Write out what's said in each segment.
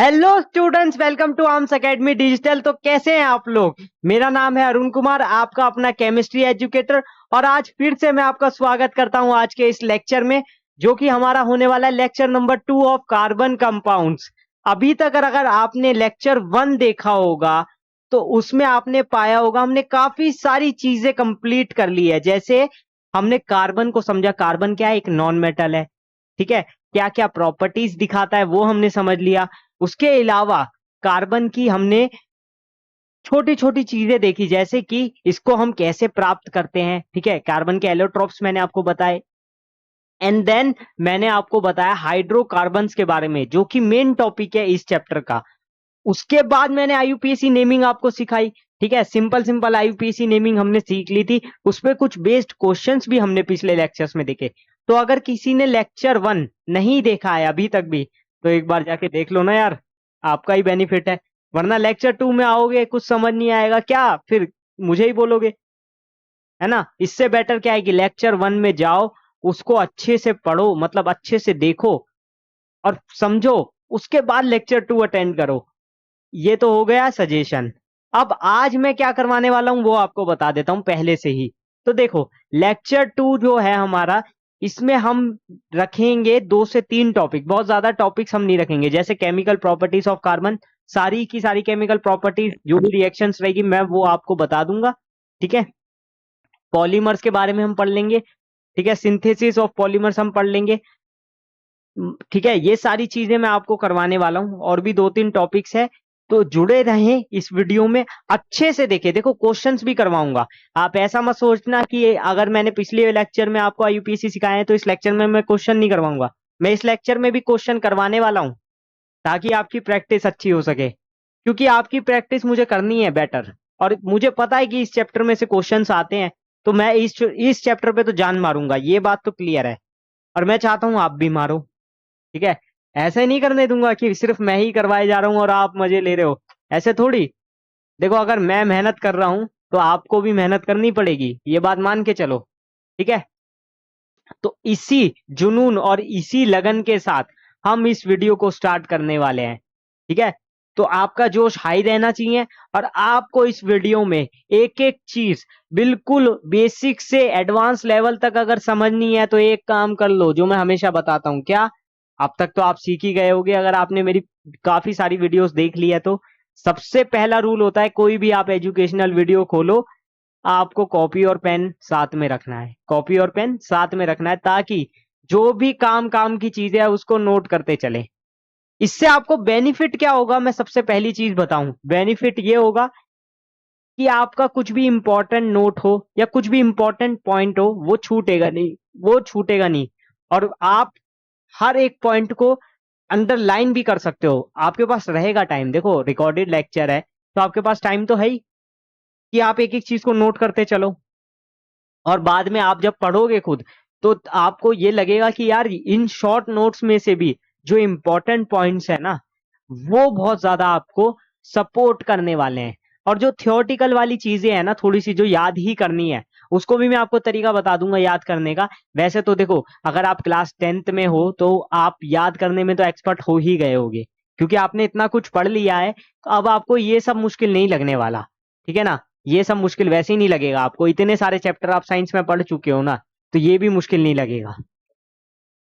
Hello students, welcome to Arms Academy Digital. तो कैसे हैं आप लोग? मेरा नाम है अरुण कुमार, आपका अपना केमिस्ट्री एजुकेटर। और आज फिर से मैं आपका स्वागत करता हूं आज के इस लेक्चर में, जो कि हमारा होने वाला है lecture number 2 of carbon compounds. अभी तक अगर आपने लेक्चर 1 देखा होगा तो उसमें आपने पाया होगा हमने काफी सारी चीजें कंप्लीट कर ली है। जैसे हमने कार्बन को समझा, कार्बन क्या है, एक नॉन मेटल है। ठीक है, क्या क्या प्रॉपर्टीज दिखाता है वो हमने समझ लिया। उसके अलावा कार्बन की हमने छोटी छोटी चीजें देखी, जैसे कि इसको हम कैसे प्राप्त करते हैं। ठीक है, कार्बन के एलोट्रोप्स मैंने आपको बताए। एंड देन मैंने आपको बताया हाइड्रोकार्बन्स के बारे में, जो कि मेन टॉपिक है इस चैप्टर का। उसके बाद मैंने आईयूपीएसी नेमिंग आपको सिखाई। ठीक है, सिंपल सिंपल आईयूपीएसी नेमिंग हमने सीख ली थी। उस पर कुछ बेस्ड क्वेश्चंस भी हमने पिछले लेक्चर्स में देखे। तो अगर किसी ने लेक्चर 1 नहीं देखा है अभी तक भी, तो एक बार जाके देख लो ना यार, आपका ही बेनिफिट है। वरना लेक्चर 2 में आओगे, कुछ समझ नहीं आएगा क्या, फिर मुझे ही बोलोगे, है ना। इससे बेटर क्या है कि लेक्चर 1 में जाओ, उसको अच्छे से पढ़ो, मतलब अच्छे से देखो और समझो। उसके बाद लेक्चर 2 अटेंड करो। ये तो हो गया सजेशन। अब आज मैं क्या करवाने वाला हूं वो आपको बता देता हूं पहले से ही। तो देखो, लेक्चर 2 जो है हमारा, इसमें हम रखेंगे 2 से 3 टॉपिक, बहुत ज्यादा टॉपिक्स हम नहीं रखेंगे। जैसे केमिकल प्रॉपर्टीज ऑफ कार्बन, सारी की सारी केमिकल प्रॉपर्टीज, जो भी रिएक्शंस रहेगी मैं वो आपको बता दूंगा। ठीक है, पॉलीमर्स के बारे में हम पढ़ लेंगे। ठीक है, सिंथेसिस ऑफ पॉलीमर्स हम पढ़ लेंगे। ठीक है, ये सारी चीजें मैं आपको करवाने वाला हूं। और भी 2-3 टॉपिक्स है, तो जुड़े रहें इस वीडियो में, अच्छे से देखें। देखो, क्वेश्चंस भी करवाऊंगा। आप ऐसा मत सोचना कि अगर मैंने पिछले लेक्चर में आपको आईयूपीएसी सिखाए हैं तो इस लेक्चर में मैं क्वेश्चन नहीं करवाऊंगा। मैं इस लेक्चर में भी क्वेश्चन करवाने वाला हूं, ताकि आपकी प्रैक्टिस अच्छी हो सके। क्योंकि आपकी प्रैक्टिस मुझे करनी है बेटर, और मुझे पता है कि इस चैप्टर में से क्वेश्चंस आते हैं। तो मैं इस चैप्टर पे तो जान मारूंगा, ये बात तो क्लियर है। और मैं चाहता हूं आप भी मारो। ठीक है, ऐसे नहीं करने दूंगा कि सिर्फ मैं ही करवाए जा रहा हूं और आप मजे ले रहे हो। ऐसे थोड़ी। देखो, अगर मैं मेहनत कर रहा हूं तो आपको भी मेहनत करनी पड़ेगी, ये बात मान के चलो। ठीक है, तो इसी जुनून और इसी लगन के साथ हम इस वीडियो को स्टार्ट करने वाले हैं। ठीक है, तो आपका जोश हाई रहना चाहिए। और आपको इस वीडियो में एक एक चीज बिल्कुल बेसिक से एडवांस लेवल तक अगर समझनी है तो एक काम कर लो, जो मैं हमेशा बताता हूं। क्या? अब तक तो आप सीख ही गए होगे अगर आपने मेरी काफी सारी वीडियोस देख ली है तो। सबसे पहला रूल होता है, कोई भी आप एजुकेशनल वीडियो खोलो, आपको कॉपी और पेन साथ में रखना है। कॉपी और पेन साथ में रखना है, ताकि जो भी काम काम की चीजें है उसको नोट करते चले। इससे आपको बेनिफिट क्या होगा, मैं सबसे पहली चीज बताऊं। बेनिफिट ये होगा कि आपका कुछ भी इंपॉर्टेंट नोट हो या कुछ भी इंपॉर्टेंट पॉइंट हो, वो छूटेगा नहीं। वो छूटेगा नहीं। और आप हर एक पॉइंट को अंडरलाइन भी कर सकते हो। आपके पास रहेगा टाइम। देखो, रिकॉर्डेड लेक्चर है तो आपके पास टाइम तो है ही, कि आप एक एक चीज को नोट करते चलो। और बाद में आप जब पढ़ोगे खुद, तो आपको ये लगेगा कि यार इन शॉर्ट नोट्स में से भी जो इंपॉर्टेंट पॉइंट्स है ना, वो बहुत ज्यादा आपको सपोर्ट करने वाले हैं। और जो थियोरटिकल वाली चीजें हैं ना, थोड़ी सी जो याद ही करनी है, उसको भी मैं आपको तरीका बता दूंगा याद करने का। वैसे तो देखो, अगर आप क्लास 10th में हो तो आप याद करने में तो एक्सपर्ट हो ही गए होगे, क्योंकि आपने इतना कुछ पढ़ लिया है। तो अब आपको ये सब मुश्किल नहीं लगने वाला। ठीक है ना, ये सब मुश्किल वैसे ही नहीं लगेगा आपको। इतने सारे चैप्टर आप साइंस में पढ़ चुके हो ना, तो ये भी मुश्किल नहीं लगेगा।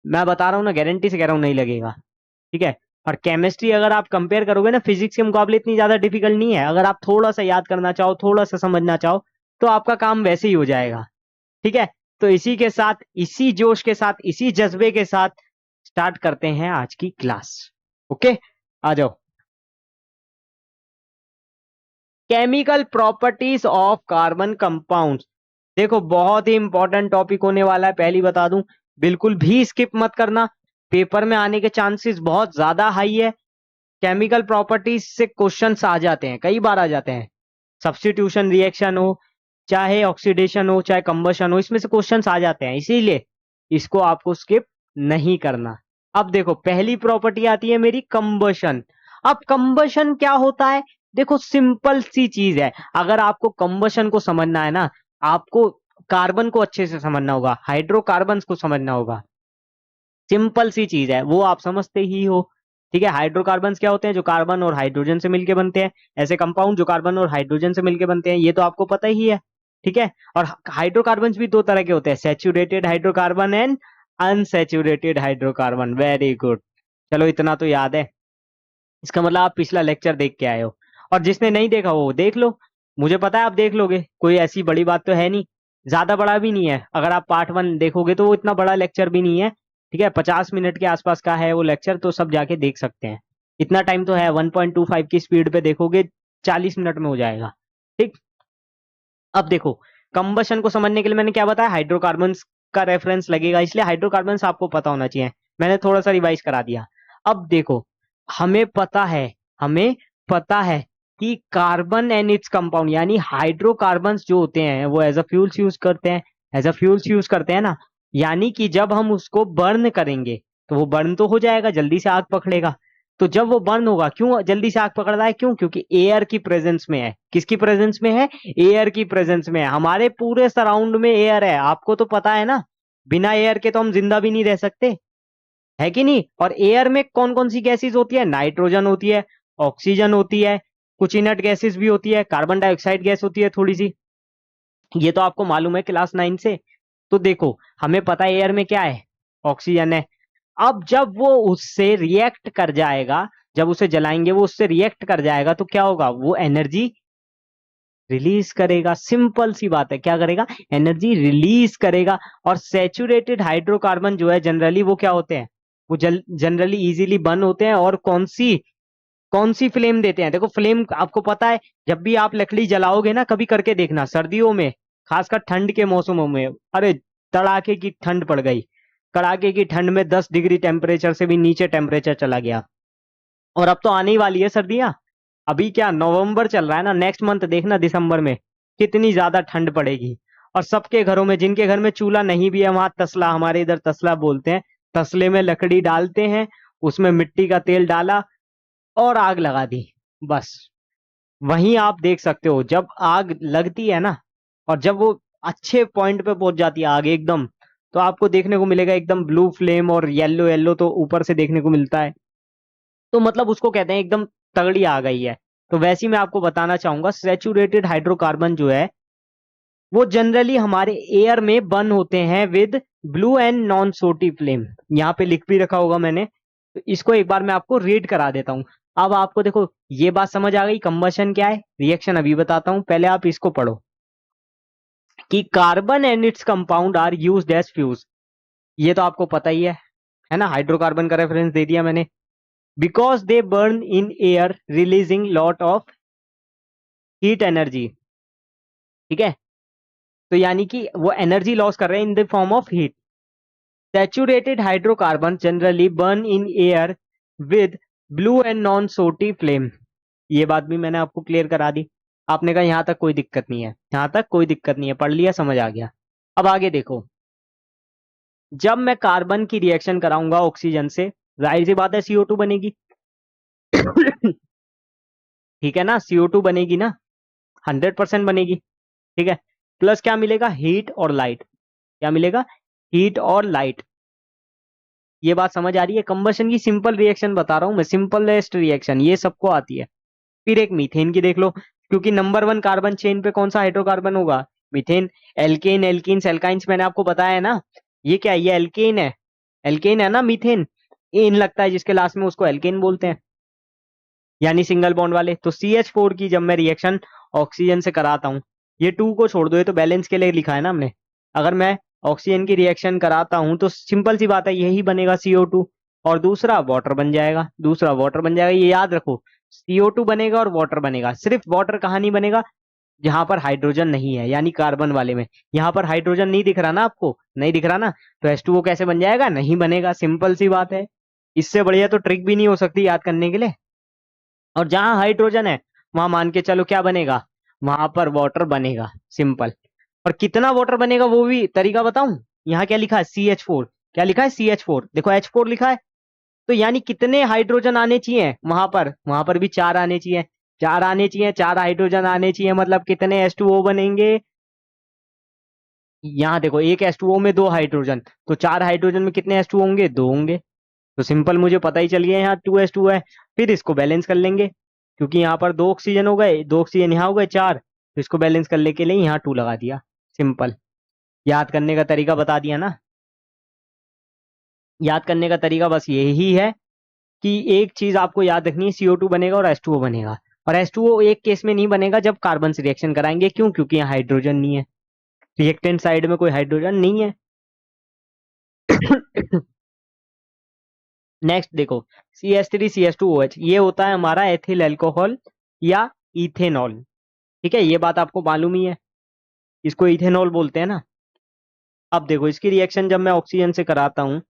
मैं बता रहा हूँ ना, गारंटी से कह रहा हूँ नहीं लगेगा। ठीक है, और केमिस्ट्री अगर आप कंपेयर करोगे ना, फिजिक्स के मुकाबले इतनी ज्यादा डिफिकल्ट नहीं है। अगर आप थोड़ा सा याद करना चाहो, थोड़ा सा समझना चाहो, तो आपका काम वैसे ही हो जाएगा। ठीक है, तो इसी के साथ, इसी जोश के साथ, इसी जज्बे के साथ स्टार्ट करते हैं आज की क्लास। ओके, आ जाओ। Chemical properties of carbon compounds. देखो, बहुत ही इंपॉर्टेंट टॉपिक होने वाला है, पहली बता दूं। बिल्कुल भी स्किप मत करना, पेपर में आने के चांसेस बहुत ज्यादा हाई है। केमिकल प्रॉपर्टीज से क्वेश्चंस आ जाते हैं, कई बार आ जाते हैं। सब्स्टिट्यूशन रिएक्शन हो, चाहे ऑक्सीडेशन हो, चाहे कंबशन हो, इसमें से क्वेश्चंस आ जाते हैं। इसीलिए इसको आपको स्किप नहीं करना। अब देखो, पहली प्रॉपर्टी आती है मेरी, कंबशन। अब कंबशन क्या होता है? देखो, सिंपल सी चीज है। अगर आपको कंबशन को समझना है ना, आपको कार्बन को अच्छे से समझना होगा, हाइड्रोकार्बन्स को समझना होगा। सिंपल सी चीज है, वो आप समझते ही हो। ठीक है। हाइड्रोकार्बन्स क्या होते हैं? जो कार्बन और हाइड्रोजन से मिलके बनते हैं, ऐसे कंपाउंड जो कार्बन और हाइड्रोजन से मिलके बनते हैं, ये तो आपको पता ही है। ठीक है। और हाइड्रोकार्बन्स भी दो तरह के होते हैं, saturated hydrocarbon and unsaturated hydrocarbon. Very good, चलो इतना तो याद है। इसका मतलब आप पिछला लेक्चर देख के आए हो, और जिसने नहीं देखा वो देख लो। मुझे पता है आप देख लोगे, कोई ऐसी बड़ी बात तो है नहीं, ज्यादा बड़ा भी नहीं है। अगर आप पार्ट 1 देखोगे तो वो इतना बड़ा लेक्चर भी नहीं है। ठीक है, 50 मिनट के आसपास का है वो लेक्चर, तो सब जाके देख सकते हैं। इतना टाइम तो है, 1.25 की स्पीड पे देखोगे 40 मिनट में हो जाएगा। ठीक। अब देखो, कंबशन को समझने के लिए मैंने क्या बताया, हाइड्रोकार्बन्स का रेफरेंस लगेगा, इसलिए हाइड्रोकार्बन्स आपको पता होना चाहिए। मैंने थोड़ा सा रिवाइज करा दिया। अब देखो, हमें पता है हमें पता है कि कार्बन एंड इट्स कंपाउंड यानी हाइड्रोकार्बन्स जो होते हैं वो एज अ फ्यूल्स यूज करते हैं, एज अ फ्यूल्स यूज करते हैं ना। यानी कि जब हम उसको बर्न करेंगे तो वो बर्न तो हो जाएगा, जल्दी से आग पकड़ेगा। तो जब वो बर्न होगा, क्यों जल्दी से आग पकड़ रहा है? क्यों? क्योंकि एयर की प्रेजेंस में है। किसकी प्रेजेंस में है? एयर की प्रेजेंस में है। हमारे पूरे सराउंड में एयर है, आपको तो पता है ना। बिना एयर के तो हम जिंदा भी नहीं रह सकते, है कि नहीं? और एयर में कौन कौन सी गैसेस होती है? नाइट्रोजन होती है, ऑक्सीजन होती है, कुछ इनर्ट गैसेस भी होती है, कार्बन डाइऑक्साइड गैस होती है थोड़ी सी। ये तो आपको मालूम है क्लास 9 से। तो देखो, हमें पता है एयर में क्या है, ऑक्सीजन है। अब जब वो उससे रिएक्ट कर जाएगा, जब उसे जलाएंगे वो उससे रिएक्ट कर जाएगा, तो क्या होगा? वो एनर्जी रिलीज करेगा। सिंपल सी बात है, क्या करेगा? एनर्जी रिलीज करेगा। और सैचुरेटेड हाइड्रोकार्बन जो है जनरली वो क्या होते हैं? वो जनरली इजीली बर्न होते हैं। और कौन सी फ्लेम देते हैं? देखो फ्लेम आपको पता है, जब भी आप लकड़ी जलाओगे ना, कभी करके देखना, सर्दियों में, खासकर ठंड के मौसमों में, अरे तड़ाके की ठंड पड़ गई, कड़ाके की ठंड में 10 डिग्री टेम्परेचर से भी नीचे टेम्परेचर चला गया। और अब तो आने ही वाली है सर्दियां। अभी क्या नवंबर चल रहा है ना, नेक्स्ट मंथ देखना दिसंबर में कितनी ज्यादा ठंड पड़ेगी। और सबके घरों में, जिनके घर में चूल्हा नहीं भी है, वहां तसला, हमारे इधर तसला बोलते हैं, तसले में लकड़ी डालते हैं, उसमें मिट्टी का तेल डाला और आग लगा दी, बस। वहीं आप देख सकते हो, जब आग लगती है ना, और जब वो अच्छे पॉइंट पे पहुंच जाती है आग एकदम, तो आपको देखने को मिलेगा एकदम ब्लू फ्लेम, और येलो येलो तो ऊपर से देखने को मिलता है। तो मतलब उसको कहते हैं एकदम तगड़ी आ गई है। तो वैसे ही मैं आपको बताना चाहूंगा, सैचुरेटेड हाइड्रोकार्बन जो है वो जनरली हमारे एयर में बर्न होते हैं with blue and non CT flame. यहाँ पे लिख भी रखा होगा मैंने, तो इसको एक बार मैं आपको रीड करा देता हूँ। अब आपको देखो ये बात समझ आ गई, कंबशन क्या है, रिएक्शन अभी बताता हूँ, पहले आप इसको पढ़ो कि carbon and its compound are used as fuels. ये तो आपको पता ही है ना, हाइड्रोकार्बन का रेफरेंस दे दिया मैंने। Because they burn in air releasing lot of heat energy. ठीक है, तो यानी कि वो एनर्जी लॉस कर रहे हैं in the form of heat. Saturated hydrocarbon generally burn in air with blue and non CT flame. ये बात भी मैंने आपको क्लियर करा दी। आपने कहा यहां तक कोई दिक्कत नहीं है, यहां तक कोई दिक्कत नहीं है, पढ़ लिया, समझ आ गया। अब आगे देखो, जब मैं कार्बन की रिएक्शन कराऊंगा ऑक्सीजन से, जाहिर सी बात है CO2 बनेगी। ठीक है ना, CO2 बनेगी ना, 100% बनेगी। ठीक है, प्लस क्या मिलेगा? हीट और लाइट। क्या मिलेगा? हीट और लाइट। ये बात समझ आ रही है? कंबशन की सिंपल रिएक्शन बता रहा हूं मैं, सिंपलेस्ट रिएक्शन, ये सबको आती है। फिर एक मीथेन की देख लो, क्योंकि नंबर 1 कार्बन चेन पे कौन सा हाइड्रोकार्बन होगा? मीथेन। एल्केन, एल्कीन्स, एल्काइंस मैंने आपको बताया है ना। ये क्या है? ये एल्केन है, एल्केन है ना मीथेन। इन लगता है जिसके लास्ट में, उसको एल्केन बोलते हैं, यानी सिंगल बॉन्ड वाले। तो CH4 की जब मैं रिएक्शन ऑक्सीजन से कराता हूँ, ये 2 को छोड़ दो, ये तो बैलेंस के लिए लिखा है ना हमने। अगर मैं ऑक्सीजन की रिएक्शन कराता हूं तो सिंपल सी बात है, यही बनेगा CO2, और दूसरा वाटर बन जाएगा, दूसरा वाटर बन जाएगा। ये याद रखो, CO2 बनेगा और वाटर बनेगा। सिर्फ वाटर कहाँ नहीं बनेगा? जहां पर हाइड्रोजन नहीं है, यानी कार्बन वाले में। यहाँ पर हाइड्रोजन नहीं दिख रहा ना आपको, नहीं दिख रहा ना, तो H2O कैसे बन जाएगा? नहीं बनेगा, सिंपल सी बात है। इससे बढ़िया तो ट्रिक भी नहीं हो सकती याद करने के लिए। और जहां हाइड्रोजन है वहां मान के चलो क्या बनेगा? वहां पर वाटर बनेगा, सिंपल। और कितना वाटर बनेगा वो भी तरीका बताऊं? यहाँ क्या लिखा है? CH4। क्या लिखा है? CH4, देखो H4 लिखा है। तो यानी कितने हाइड्रोजन आने चाहिए वहां पर भी 4 आने चाहिए, 4 आने चाहिए, 4 हाइड्रोजन आने चाहिए, मतलब कितने H2O बनेंगे? यहाँ देखो, एक H2O में 2 हाइड्रोजन, तो 4 हाइड्रोजन में कितने H2O होंगे? 2 होंगे। तो सिंपल मुझे पता ही चल गया यहाँ 2s2 है। फिर इसको बैलेंस कर लेंगे, क्योंकि यहाँ पर 2 ऑक्सीजन हो गए, 2 ऑक्सीजन यहाँ हो गए 4, तो इसको बैलेंस करने के लिए यहाँ 2 लगा दिया। सिंपल। याद करने का तरीका बता दिया ना। याद करने का तरीका बस यही है कि एक चीज आपको याद रखनी है, CO2 बनेगा और H2O बनेगा। और H2O एक केस में नहीं बनेगा जब कार्बन से रिएक्शन कराएंगे। क्यों? क्योंकि यहाँ हाइड्रोजन नहीं है, रिएक्टेंट साइड में कोई हाइड्रोजन नहीं है। नेक्स्ट देखो, CH3CH2OH, ये होता है हमारा एथिल अल्कोहल या इथेनॉल। ठीक है, ये बात आपको मालूम ही है, इसको इथेनॉल बोलते हैं ना। अब देखो इसकी रिएक्शन जब मैं ऑक्सीजन से कराता हूं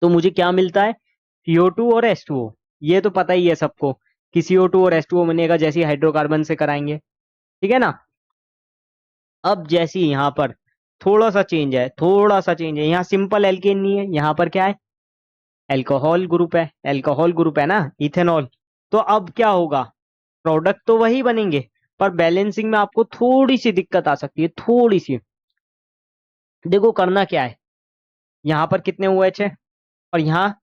तो मुझे क्या मिलता है? CO2 और H2O। ये तो पता ही है सबको कि CO2 और H2O बनेगा जैसे ही हाइड्रोकार्बन से कराएंगे। ठीक है ना। अब जैसे ही यहाँ पर थोड़ा सा चेंज है, थोड़ा सा चेंज है, यहाँ सिंपल एल्केन नहीं है, यहाँ पर क्या है? अल्कोहल ग्रुप है। अल्कोहल ग्रुप है ना, इथेनॉल। तो अब क्या होगा? प्रोडक्ट तो वही बनेंगे, पर बैलेंसिंग में आपको थोड़ी सी दिक्कत आ सकती है, थोड़ी सी। देखो करना क्या है, यहाँ पर कितने OH है और यहाँ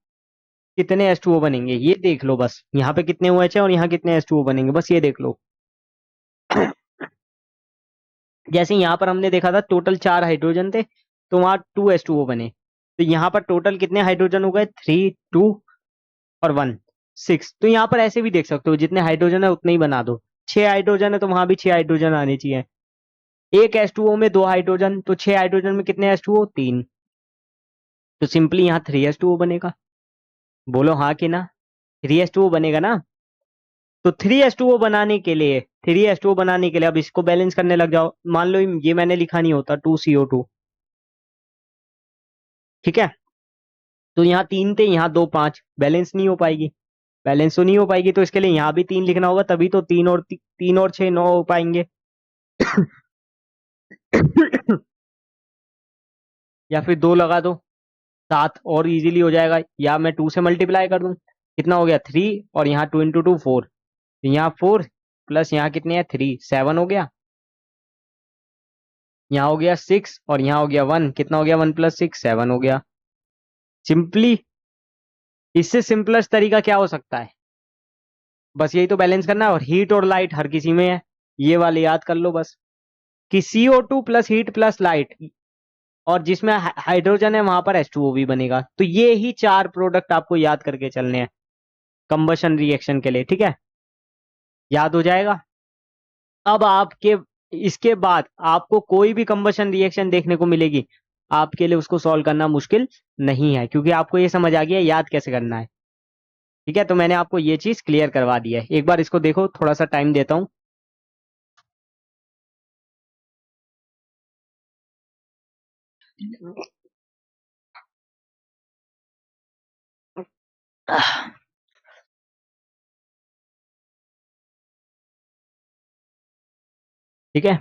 कितने H2O बनेंगे, ये देख लो बस। यहाँ पे कितने OH है और यहाँ कितने H2O बनेंगे, बस ये देख लो। जैसे यहाँ पर हमने देखा था टोटल 4 हाइड्रोजन थे, तो वहां 2 H2O बने। तो यहाँ पर टोटल कितने हाइड्रोजन हो गए? 3, 2 और 1, 6। तो यहाँ पर ऐसे भी देख सकते हो, जितने हाइड्रोजन है उतने ही बना दो। 6 हाइड्रोजन है तो वहां भी 6 हाइड्रोजन आने चाहिए। एक H2O में 2 हाइड्रोजन, तो 6 हाइड्रोजन में कितने H2O? 3। तो सिंपली यहाँ 3H2O बनेगा। बोलो हाँ कि ना? 3H2O बनेगा ना। तो 3H2O बनाने के लिए, 3H2O बनाने के लिए अब इसको बैलेंस करने लग जाओ। मान लो ये मैंने लिखा नहीं होता 2CO2। ठीक है, तो यहाँ 3 थे, यहाँ 2, 5, बैलेंस नहीं हो पाएगी। बैलेंस तो नहीं हो पाएगी, तो इसके लिए यहाँ भी 3 लिखना होगा, तभी तो 3 और 6 9 हो पाएंगे। या फिर 2 लगा दो, 7 और इजीली हो जाएगा। या मैं 2 से मल्टीप्लाई कर दूं, कितना हो गया? 3, और यहाँ 2 × 2 4, यहाँ 4 प्लस यहाँ कितने हैं? 3, 7 हो गया। यहाँ हो गया 6 और यहाँ हो गया 1, कितना हो गया? 1 + 6, 7 हो गया। सिंपली इससे सिंपलेस्ट तरीका क्या हो सकता है? बस यही तो बैलेंस करना है। और हीट और लाइट हर किसी में है, ये वाले याद कर लो बस, कि CO2 plus heat plus light, और जिसमें हाइड्रोजन है वहां पर H2O भी बनेगा। तो ये ही 4 प्रोडक्ट आपको याद करके चलने हैं कंबशन रिएक्शन के लिए। ठीक है, याद हो जाएगा। अब आपके इसके बाद आपको कोई भी कंबशन रिएक्शन देखने को मिलेगी, आपके लिए उसको सॉल्व करना मुश्किल नहीं है, क्योंकि आपको ये समझ आ गया याद कैसे करना है। ठीक है, तो मैंने आपको ये चीज क्लियर करवा दी है। एक बार इसको देखो, थोड़ा सा टाइम देता हूँ। ठीक है,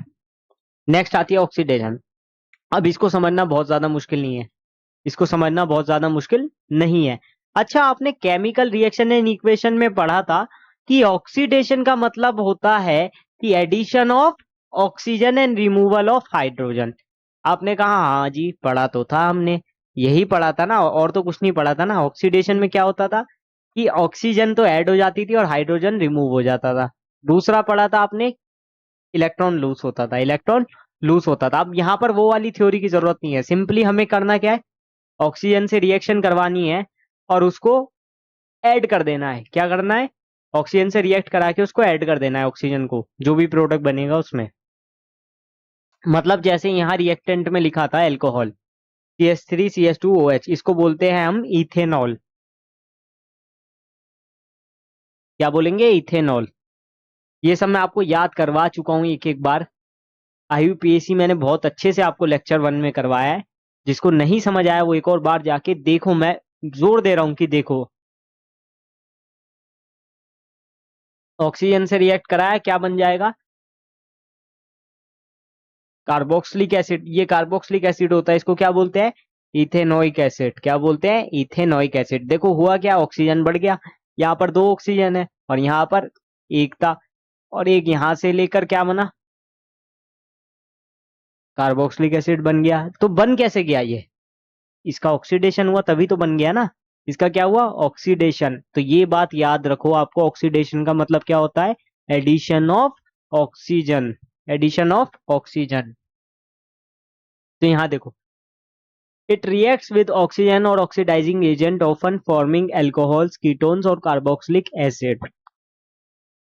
नेक्स्ट आती है ऑक्सीडेशन। अब इसको समझना बहुत ज्यादा मुश्किल नहीं है, इसको समझना बहुत ज्यादा मुश्किल नहीं है। अच्छा, आपने केमिकल रिएक्शन एंड इक्वेशन में पढ़ा था कि ऑक्सीडेशन का मतलब होता है कि addition of oxygen and removal of hydrogen. आपने कहा हाँ जी, पढ़ा तो था हमने, यही पढ़ा था ना, और तो कुछ नहीं पढ़ा था ना। ऑक्सीडेशन में क्या होता था कि ऑक्सीजन तो ऐड हो जाती थी और हाइड्रोजन रिमूव हो जाता था। दूसरा पढ़ा था आपने, इलेक्ट्रॉन लूज होता था, इलेक्ट्रॉन लूज होता था। अब यहाँ पर वो वाली थ्योरी की जरूरत नहीं है, सिंपली हमें करना क्या है? ऑक्सीजन से रिएक्शन करवानी है और उसको ऐड कर देना है। क्या करना है? ऑक्सीजन से रिएक्ट करा के उसको ऐड कर देना है, ऑक्सीजन को, जो भी प्रोडक्ट बनेगा उसमें। मतलब जैसे यहाँ रिएक्टेंट में लिखा था एल्कोहल, CH3CH2OH, इसको बोलते हैं हम इथेनॉल। क्या बोलेंगे? इथेनॉल। ये सब मैं आपको याद करवा चुका हूँ एक एक बार। IUPAC मैंने बहुत अच्छे से आपको लेक्चर 1 में करवाया है। जिसको नहीं समझ आया वो एक और बार जाके देखो, मैं जोर दे रहा हूं कि देखो। ऑक्सीजन से रिएक्ट कराया, क्या बन जाएगा? Carboxylic acid. ये कार्बोक्सिलिक एसिड होता है, इसको क्या बोलते हैं? Ethanoic acid. क्या बोलते हैं? Ethanoic acid. देखो हुआ क्या, ऑक्सीजन बढ़ गया, यहाँ पर 2 ऑक्सीजन है और यहाँ पर एक था, और एक यहाँ से लेकर क्या बना? कार्बोक्सिलिक एसिड बन गया। तो बन कैसे गया ये? इसका ऑक्सीडेशन हुआ तभी तो बन गया ना। इसका क्या हुआ, ऑक्सीडेशन। तो ये बात याद रखो, आपको ऑक्सीडेशन का मतलब क्या होता है, addition of oxygen, addition of oxygen. तो यहाँ देखो, इट रिएक्ट्स विद ऑक्सीजन और oxidising agent often forming alcohols, ketones और कार्बोक्सिलिक एसिड।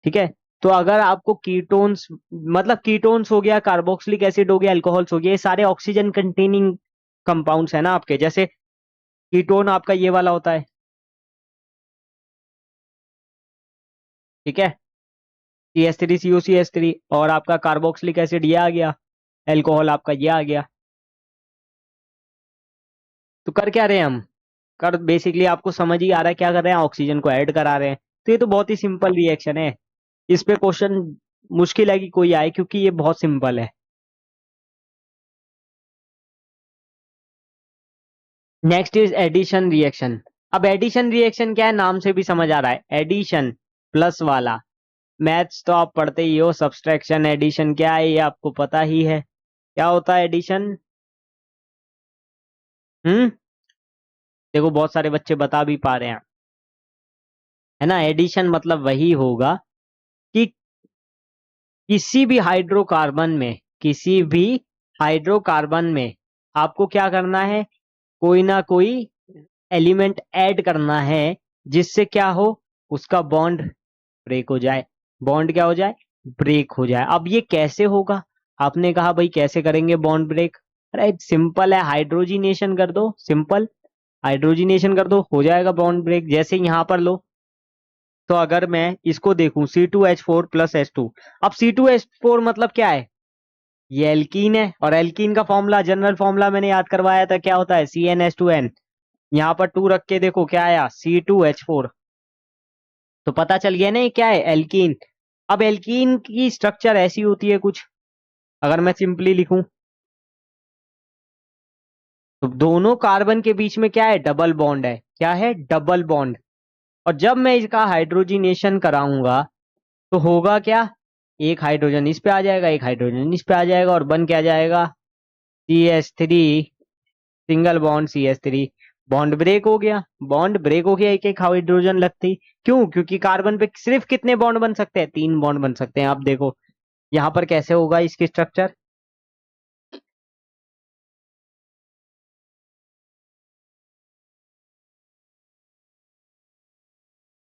ठीक है, तो अगर आपको कीटोन्स मतलब कीटोन्स हो गया, कार्बोक्सिलिक एसिड हो गया, अल्कोहल्स हो गया, ये सारे ऑक्सीजन कंटेनिंग कंपाउंड्स है ना आपके। जैसे कीटोन आपका ये वाला होता है, ठीक है, CH3COCH3, और आपका कार्बोक्सिलिक एसिड ये आ गया, अल्कोहल आपका ये आ गया। तो कर क्या रहे हैं हम, कर बेसिकली आपको समझ ही आ रहा है क्या कर रहे हैं, ऑक्सीजन को ऐड करा रहे हैं। तो ये तो बहुत ही सिंपल रिएक्शन है, इस पे क्वेश्चन मुश्किल है कि कोई आए, क्योंकि ये बहुत सिंपल है। Next is addition reaction. अब एडिशन रिएक्शन क्या है, नाम से भी समझ आ रहा है, एडिशन प्लस वाला। मैथ्स तो आप पढ़ते ही हो, सब्सट्रैक्शन एडिशन क्या है ये आपको पता ही है, क्या होता है एडिशन। हम्म, देखो बहुत सारे बच्चे बता भी पा रहे हैं, है ना। एडिशन मतलब वही होगा कि किसी भी हाइड्रोकार्बन में, किसी भी हाइड्रोकार्बन में आपको क्या करना है, कोई ना कोई एलिमेंट ऐड करना है, जिससे क्या हो, उसका बॉन्ड ब्रेक हो जाए, बॉन्ड क्या हो जाए, ब्रेक हो जाए। अब ये कैसे होगा, आपने कहा भाई कैसे करेंगे बॉन्ड ब्रेक, अरे सिंपल है, हाइड्रोजिनेशन कर दो, सिंपल हाइड्रोजिनेशन कर दो, हो जाएगा बॉन्ड ब्रेक। जैसे यहां पर लो, तो अगर मैं इसको देखूं C2H4 प्लस H2, अब C2H4 मतलब क्या है, ये एल्कीन है, और एल्कीन का फॉर्मूला, जनरल फॉर्मूला मैंने याद करवाया था, क्या होता है, CnH2n। यहाँ पर 2 रख के देखो क्या आया, C2H4। तो पता चल गया ना ये क्या है, एल्कीन। अब एल्कीन की स्ट्रक्चर ऐसी होती है कुछ, अगर मैं सिंपली लिखूं, तो दोनों कार्बन के बीच में क्या है, डबल बॉन्ड है, क्या है, डबल बॉन्ड। और जब मैं इसका हाइड्रोजिनेशन कराऊंगा, तो होगा क्या, एक हाइड्रोजन इस पे आ जाएगा, एक हाइड्रोजन इस पे आ जाएगा, और बन क्या जाएगा, CH3, single bond CH3, bond break हो गया, बॉन्ड ब्रेक हो गया, एक एक हाइड्रोजन लगती। क्यों, क्योंकि कार्बन पे सिर्फ कितने बॉन्ड बन सकते हैं, 3 बॉन्ड बन सकते हैं। आप देखो यहाँ पर कैसे होगा इसकी स्ट्रक्चर,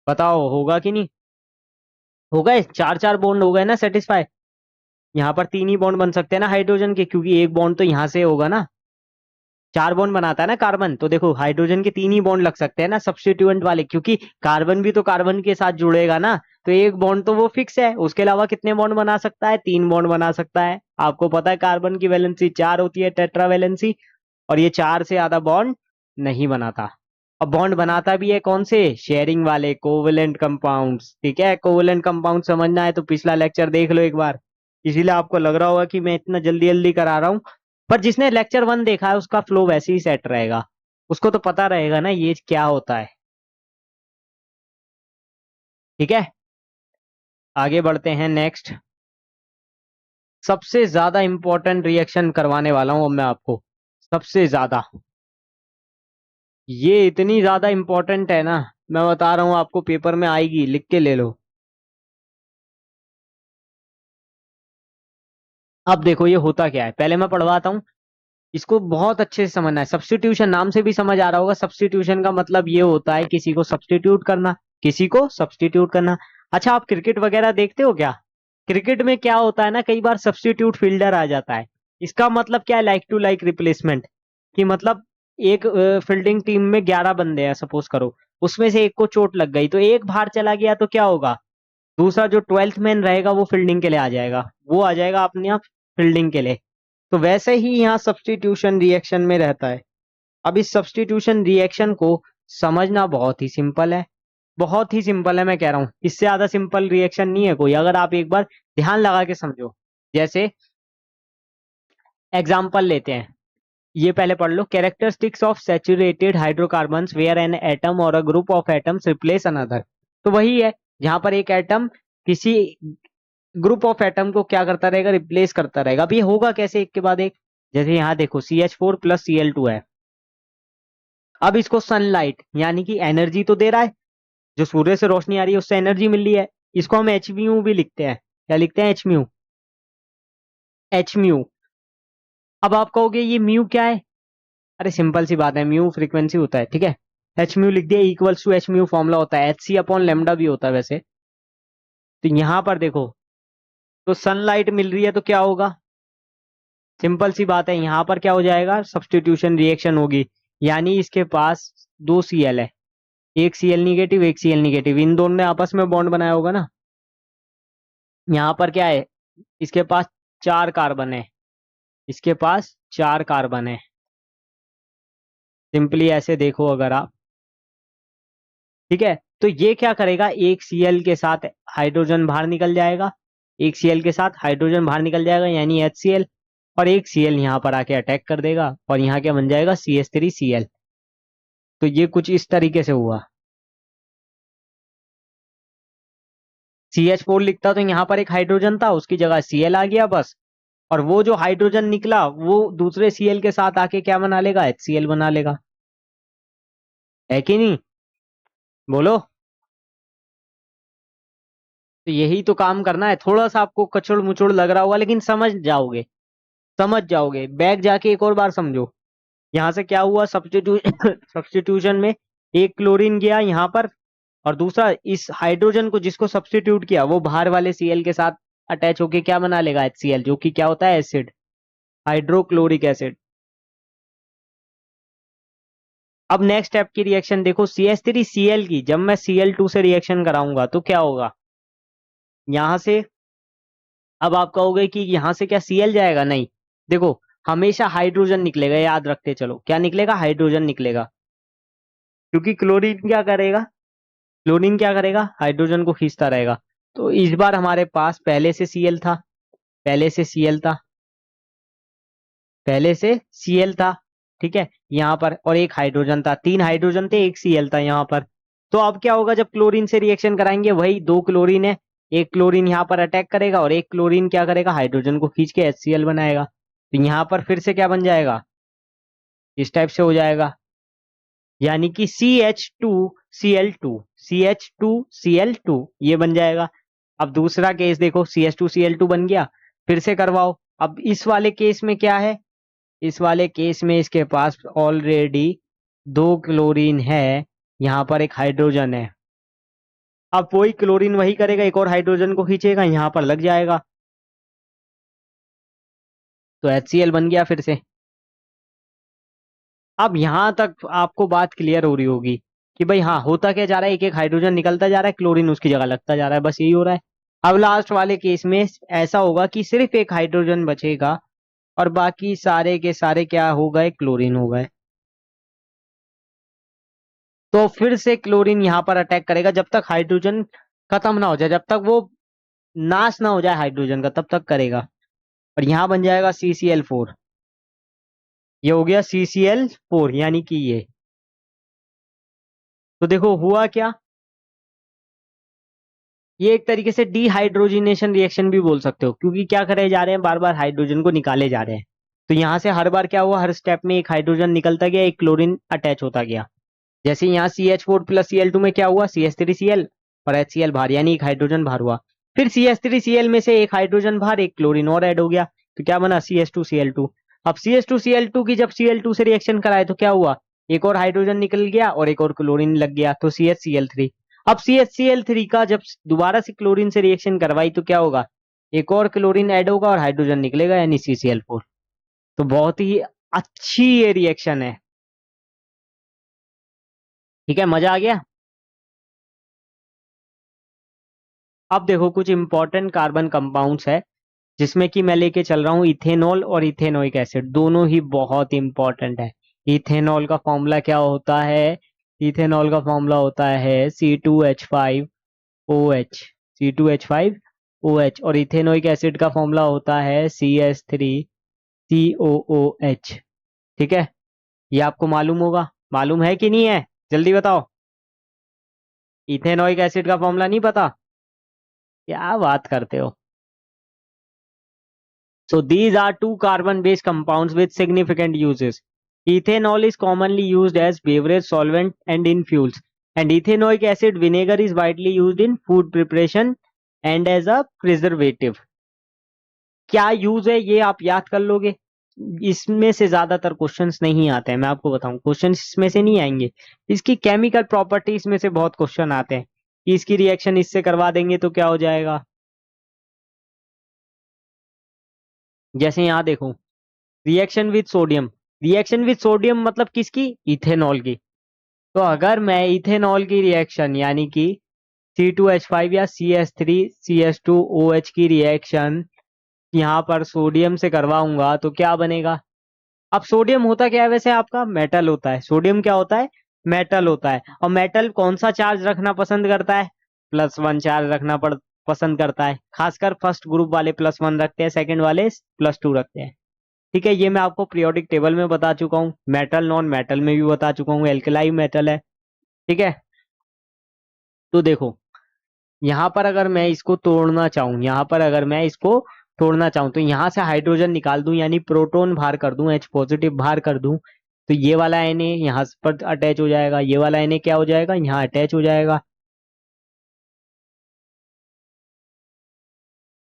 बताओ होगा कि नहीं, हो गए, 4 4 बॉन्ड हो गए ना सेटिस्फाई। यहाँ पर 3 ही बॉन्ड बन सकते हैं ना हाइड्रोजन के, क्योंकि एक बॉन्ड तो यहाँ से होगा ना, 4 बॉन्ड बनाता है ना कार्बन, तो देखो हाइड्रोजन के 3 ही बॉन्ड लग सकते हैं ना सब्स्टिट्यूएंट वाले, क्योंकि कार्बन भी तो कार्बन के साथ जुड़ेगा ना। तो एक बॉन्ड तो वो फिक्स है, उसके अलावा कितने बॉन्ड बना सकता है, 3 बॉन्ड बना सकता है। आपको पता है कार्बन की वैलेंसी 4 होती है, टेट्रा वैलेंसी, और ये 4 से ज्यादा बॉन्ड नहीं बनाता। अब बॉन्ड बनाता भी है कौन से, शेयरिंग वाले कोवेलेंट कंपाउंड्स। ठीक है, कोवेलेंट कंपाउंड समझना है तो पिछला लेक्चर देख लो एक बार, इसीलिए आपको लग रहा होगा कि मैं इतना जल्दी जल्दी करा रहा हूँ। पर जिसने लेक्चर 1 देखा है उसका फ्लो वैसे ही सेट रहेगा, उसको तो पता रहेगा ना ये क्या होता है। ठीक है, आगे बढ़ते हैं नेक्स्ट। सबसे ज्यादा इंपॉर्टेंट रिएक्शन करवाने वाला हूं अब मैं आपको, सबसे ज्यादा, ये इतनी ज्यादा इंपॉर्टेंट है ना, मैं बता रहा हूं आपको, पेपर में आएगी, लिख के ले लो। अब देखो ये होता क्या है, पहले मैं पढ़वाता हूँ, इसको बहुत अच्छे से समझना है। सब्स्टिट्यूशन नाम से भी समझ आ रहा होगा, सब्स्टिट्यूशन का मतलब ये होता है किसी को सब्स्टिट्यूट करना, किसी को सब्स्टिट्यूट करना। अच्छा आप क्रिकेट वगैरह देखते हो क्या, क्रिकेट में क्या होता है ना, कई बार सब्स्टिट्यूट फील्डर आ जाता है। इसका मतलब क्या है, लाइक टू लाइक रिप्लेसमेंट, कि मतलब एक फील्डिंग टीम में 11 बंदे हैं सपोज करो, उसमें से एक को चोट लग गई, तो एक बाहर चला गया, तो क्या होगा, दूसरा जो 12th मैन रहेगा वो फील्डिंग के लिए आ जाएगा, वो आ जाएगा अपने आप फील्डिंग के लिए। तो वैसे ही यहाँ सब्स्टिट्यूशन रिएक्शन में रहता है। अब इस सब्स्टिट्यूशन रिएक्शन को समझना बहुत ही सिंपल है, बहुत ही सिंपल है, मैं कह रहा हूँ इससे ज्यादा सिंपल रिएक्शन नहीं है कोई, अगर आप एक बार ध्यान लगा के समझो। जैसे एग्जाम्पल लेते हैं, ये पहले पढ़ लो, characteristics of saturated hydrocarbons where an atom or a group of atoms replace another. तो वही है, जहां पर एक एटम किसी ग्रुप ऑफ एटम को क्या करता रहेगा, रिप्लेस करता रहेगा। अब ये होगा कैसे एक के बाद एक, जैसे यहाँ देखो CH4 प्लस Cl2 है, अब इसको सनलाइट यानी कि एनर्जी तो दे रहा है, जो सूर्य से रोशनी आ रही है उससे एनर्जी मिल रही है, इसको हम एच म्यू भी लिखते हैं। क्या लिखते हैं? H mu. H mu. अब आप कहोगे ये म्यू क्या है? अरे सिंपल सी बात है, म्यू फ्रीक्वेंसी होता है, ठीक है। एच म्यू लिख दिया, equals to H mu formula होता है, एच सी अपॉन लेमडा भी होता है वैसे। तो यहां पर देखो, तो सनलाइट मिल रही है तो क्या होगा? सिंपल सी बात है, यहां पर क्या हो जाएगा? सब्स्टिट्यूशन रिएक्शन होगी, यानी इसके पास दो सी एल है, एक सी एल निगेटिव एक सी एल निगेटिव, इन दोनों ने आपस में बॉन्ड बनाया होगा ना। यहाँ पर क्या है? इसके पास चार कार्बन है, इसके पास चार कार्बन है। सिंपली ऐसे देखो अगर आप, ठीक है, तो ये क्या करेगा, एक सीएल के साथ हाइड्रोजन बाहर निकल जाएगा, एक सीएल के साथ हाइड्रोजन बाहर निकल जाएगा यानी HCl, और एक सीएल यहाँ पर आके अटैक कर देगा और यहाँ क्या बन जाएगा? CH3Cl। तो ये कुछ इस तरीके से हुआ। CH4 लिखता तो यहाँ पर एक हाइड्रोजन था, उसकी जगह Cl आ गया बस, और वो जो हाइड्रोजन निकला वो दूसरे Cl के साथ आके क्या बना लेगा? HCl बना लेगा। है कि नहीं? बोलो। तो यही तो काम करना है, थोड़ा सा आपको कचड़ मुचड़ लग रहा होगा लेकिन समझ जाओगे, समझ जाओगे, बैग जाके एक और बार समझो। यहाँ से क्या हुआ? सब्स्टिट्यूशन में एक क्लोरीन गया यहाँ पर, और दूसरा इस हाइड्रोजन को जिसको सब्स्टिट्यूट किया वो बाहर वाले Cl के साथ अटैच होके क्या बना लेगा? HCl, जो कि क्या होता है? Acid, hydrochloric acid. अब नेक्स्ट स्टेप की रिएक्शन देखो, CH3Cl की, जब मैं Cl2 से रिएक्शन कराऊंगा तो क्या होगा? यहां से, अब आप कहोगे कि यहां से क्या Cl जाएगा? नहीं, देखो, हमेशा हाइड्रोजन निकलेगा, याद रखते चलो, क्या निकलेगा? हाइड्रोजन निकलेगा, क्योंकि क्लोरीन क्या करेगा? क्लोरीन क्या करेगा? हाइड्रोजन को खींचता रहेगा। तो इस बार हमारे पास पहले से Cl था, पहले से Cl था, पहले से Cl था, ठीक है, यहाँ पर, और एक हाइड्रोजन था, तीन हाइड्रोजन थे, एक Cl था यहाँ पर। तो अब क्या होगा? जब क्लोरीन से रिएक्शन कराएंगे, वही दो क्लोरीन है, एक क्लोरीन यहाँ पर अटैक करेगा और एक क्लोरीन क्या करेगा? हाइड्रोजन को खींच के HCl बनाएगा। तो यहाँ पर फिर से क्या बन जाएगा? इस टाइप से हो जाएगा, यानी कि CH2Cl2, CH2Cl2 ये बन जाएगा। अब दूसरा केस देखो, CH2Cl2 बन गया, फिर से करवाओ। अब इस वाले केस में क्या है? इस वाले केस में इसके पास ऑलरेडी दो क्लोरीन है, यहाँ पर एक हाइड्रोजन है। अब वही क्लोरीन वही करेगा, एक और हाइड्रोजन को खींचेगा, यहाँ पर लग जाएगा, तो HCl बन गया फिर से। अब यहां तक आपको बात क्लियर हो रही होगी कि भाई हाँ, होता क्या जा रहा है, एक एक हाइड्रोजन निकलता जा रहा है, क्लोरीन उसकी जगह लगता जा रहा है, बस यही हो रहा है। अब लास्ट वाले केस में ऐसा होगा कि सिर्फ एक हाइड्रोजन बचेगा और बाकी सारे के सारे क्या हो गए? क्लोरीन हो गए। तो फिर से क्लोरीन यहां पर अटैक करेगा, जब तक हाइड्रोजन खत्म ना हो जाए, जब तक वो नाश ना हो जाए हाइड्रोजन का, तब तक करेगा, और यहां बन जाएगा CCl4। ये हो गया CCl4, यानी कि ये, तो देखो हुआ क्या, ये एक तरीके से डीहाइड्रोजिनेशन रिएक्शन भी बोल सकते हो, क्योंकि क्या करे जा रहे हैं? बार बार हाइड्रोजन को निकाले जा रहे हैं। तो यहां से हर बार क्या हुआ? हर स्टेप में एक हाइड्रोजन निकलता गया, एक क्लोरीन अटैच होता गया। जैसे यहाँ CH4 प्लस Cl2 में क्या हुआ? CH3Cl और HCl बाहर, यानी एक हाइड्रोजन बाहर हुआ। फिर CH3Cl में से एक हाइड्रोजन बाहर, एक क्लोरीन और ऐड हो गया, तो क्या बना? CH2Cl2। अब CH2Cl2 की जब Cl2 से रिएक्शन कराए तो क्या हुआ? एक और हाइड्रोजन निकल गया और एक और क्लोरीन लग गया, तो CHCl3। अब CHCl3 का जब दोबारा से क्लोरीन से रिएक्शन करवाई तो क्या होगा? एक और क्लोरीन ऐड होगा और हाइड्रोजन निकलेगा, यानी CCl4। तो बहुत ही अच्छी ये रिएक्शन है, ठीक है, मजा आ गया। अब देखो कुछ इंपॉर्टेंट कार्बन कंपाउंड्स है, जिसमें कि मैं लेके चल रहा हूँ इथेनॉल और इथेनोइक एसिड, दोनों ही बहुत इंपॉर्टेंट है। इथेनॉल का फॉर्मूला क्या होता है? इथेनॉल का फॉर्मूला होता है C2H5OH, C2H5OH, और इथेनोइक एसिड का फॉर्मूला होता है CH3COOH, ठीक है, ये आपको मालूम होगा, मालूम है कि नहीं है? जल्दी बताओ, इथेनोइक एसिड का फॉर्मूला नहीं पता? क्या बात करते हो? So these are two carbon based compounds with significant uses. Ethanol is commonly used as beverage solvent and in fuels. And ethanoic acid vinegar is widely used in food preparation and as a preservative. क्या use है ये आप याद कर लोगे। इसमें से ज्यादातर क्वेश्चंस नहीं आते हैं, मैं आपको बताऊं, क्वेश्चंस इसमें से नहीं आएंगे। इसकी केमिकल प्रॉपर्टीज में से बहुत क्वेश्चन आते हैं कि इसकी रिएक्शन इससे करवा देंगे तो क्या हो जाएगा। जैसे यहाँ देखो, reaction with sodium, reaction with sodium मतलब किसकी, इथेनॉल की। तो अगर मैं इथेनॉल की रिएक्शन यानी कि C2H5 या CH3CH2OH की रिएक्शन यहाँ पर सोडियम से करवाऊंगा तो क्या बनेगा। अब सोडियम होता क्या है वैसे, आपका मेटल होता है। सोडियम क्या होता है, मेटल होता है। और मेटल कौन सा चार्ज रखना पसंद करता है, +1 चार्ज रखना पसंद करता है। खासकर फर्स्ट ग्रुप वाले +1 रखते हैं, सेकंड वाले +2 रखते हैं। ठीक है, ये मैं आपको पीरियोडिक टेबल में बता चुका हूँ, मेटल नॉन मेटल में भी बता चुका हूँ, एल्कलाई मेटल है। ठीक है, तो देखो यहाँ पर अगर मैं इसको तोड़ना चाहूँ, यहाँ पर अगर मैं इसको तोड़ना चाहूँ तो यहाँ से हाइड्रोजन निकाल दूं, यानी प्रोटॉन बाहर कर दूं, H पॉजिटिव बाहर कर दूं, तो ये वाला Na यहाँ पर अटैच हो जाएगा, ये वाला Na क्या हो जाएगा, यहाँ अटैच हो जाएगा,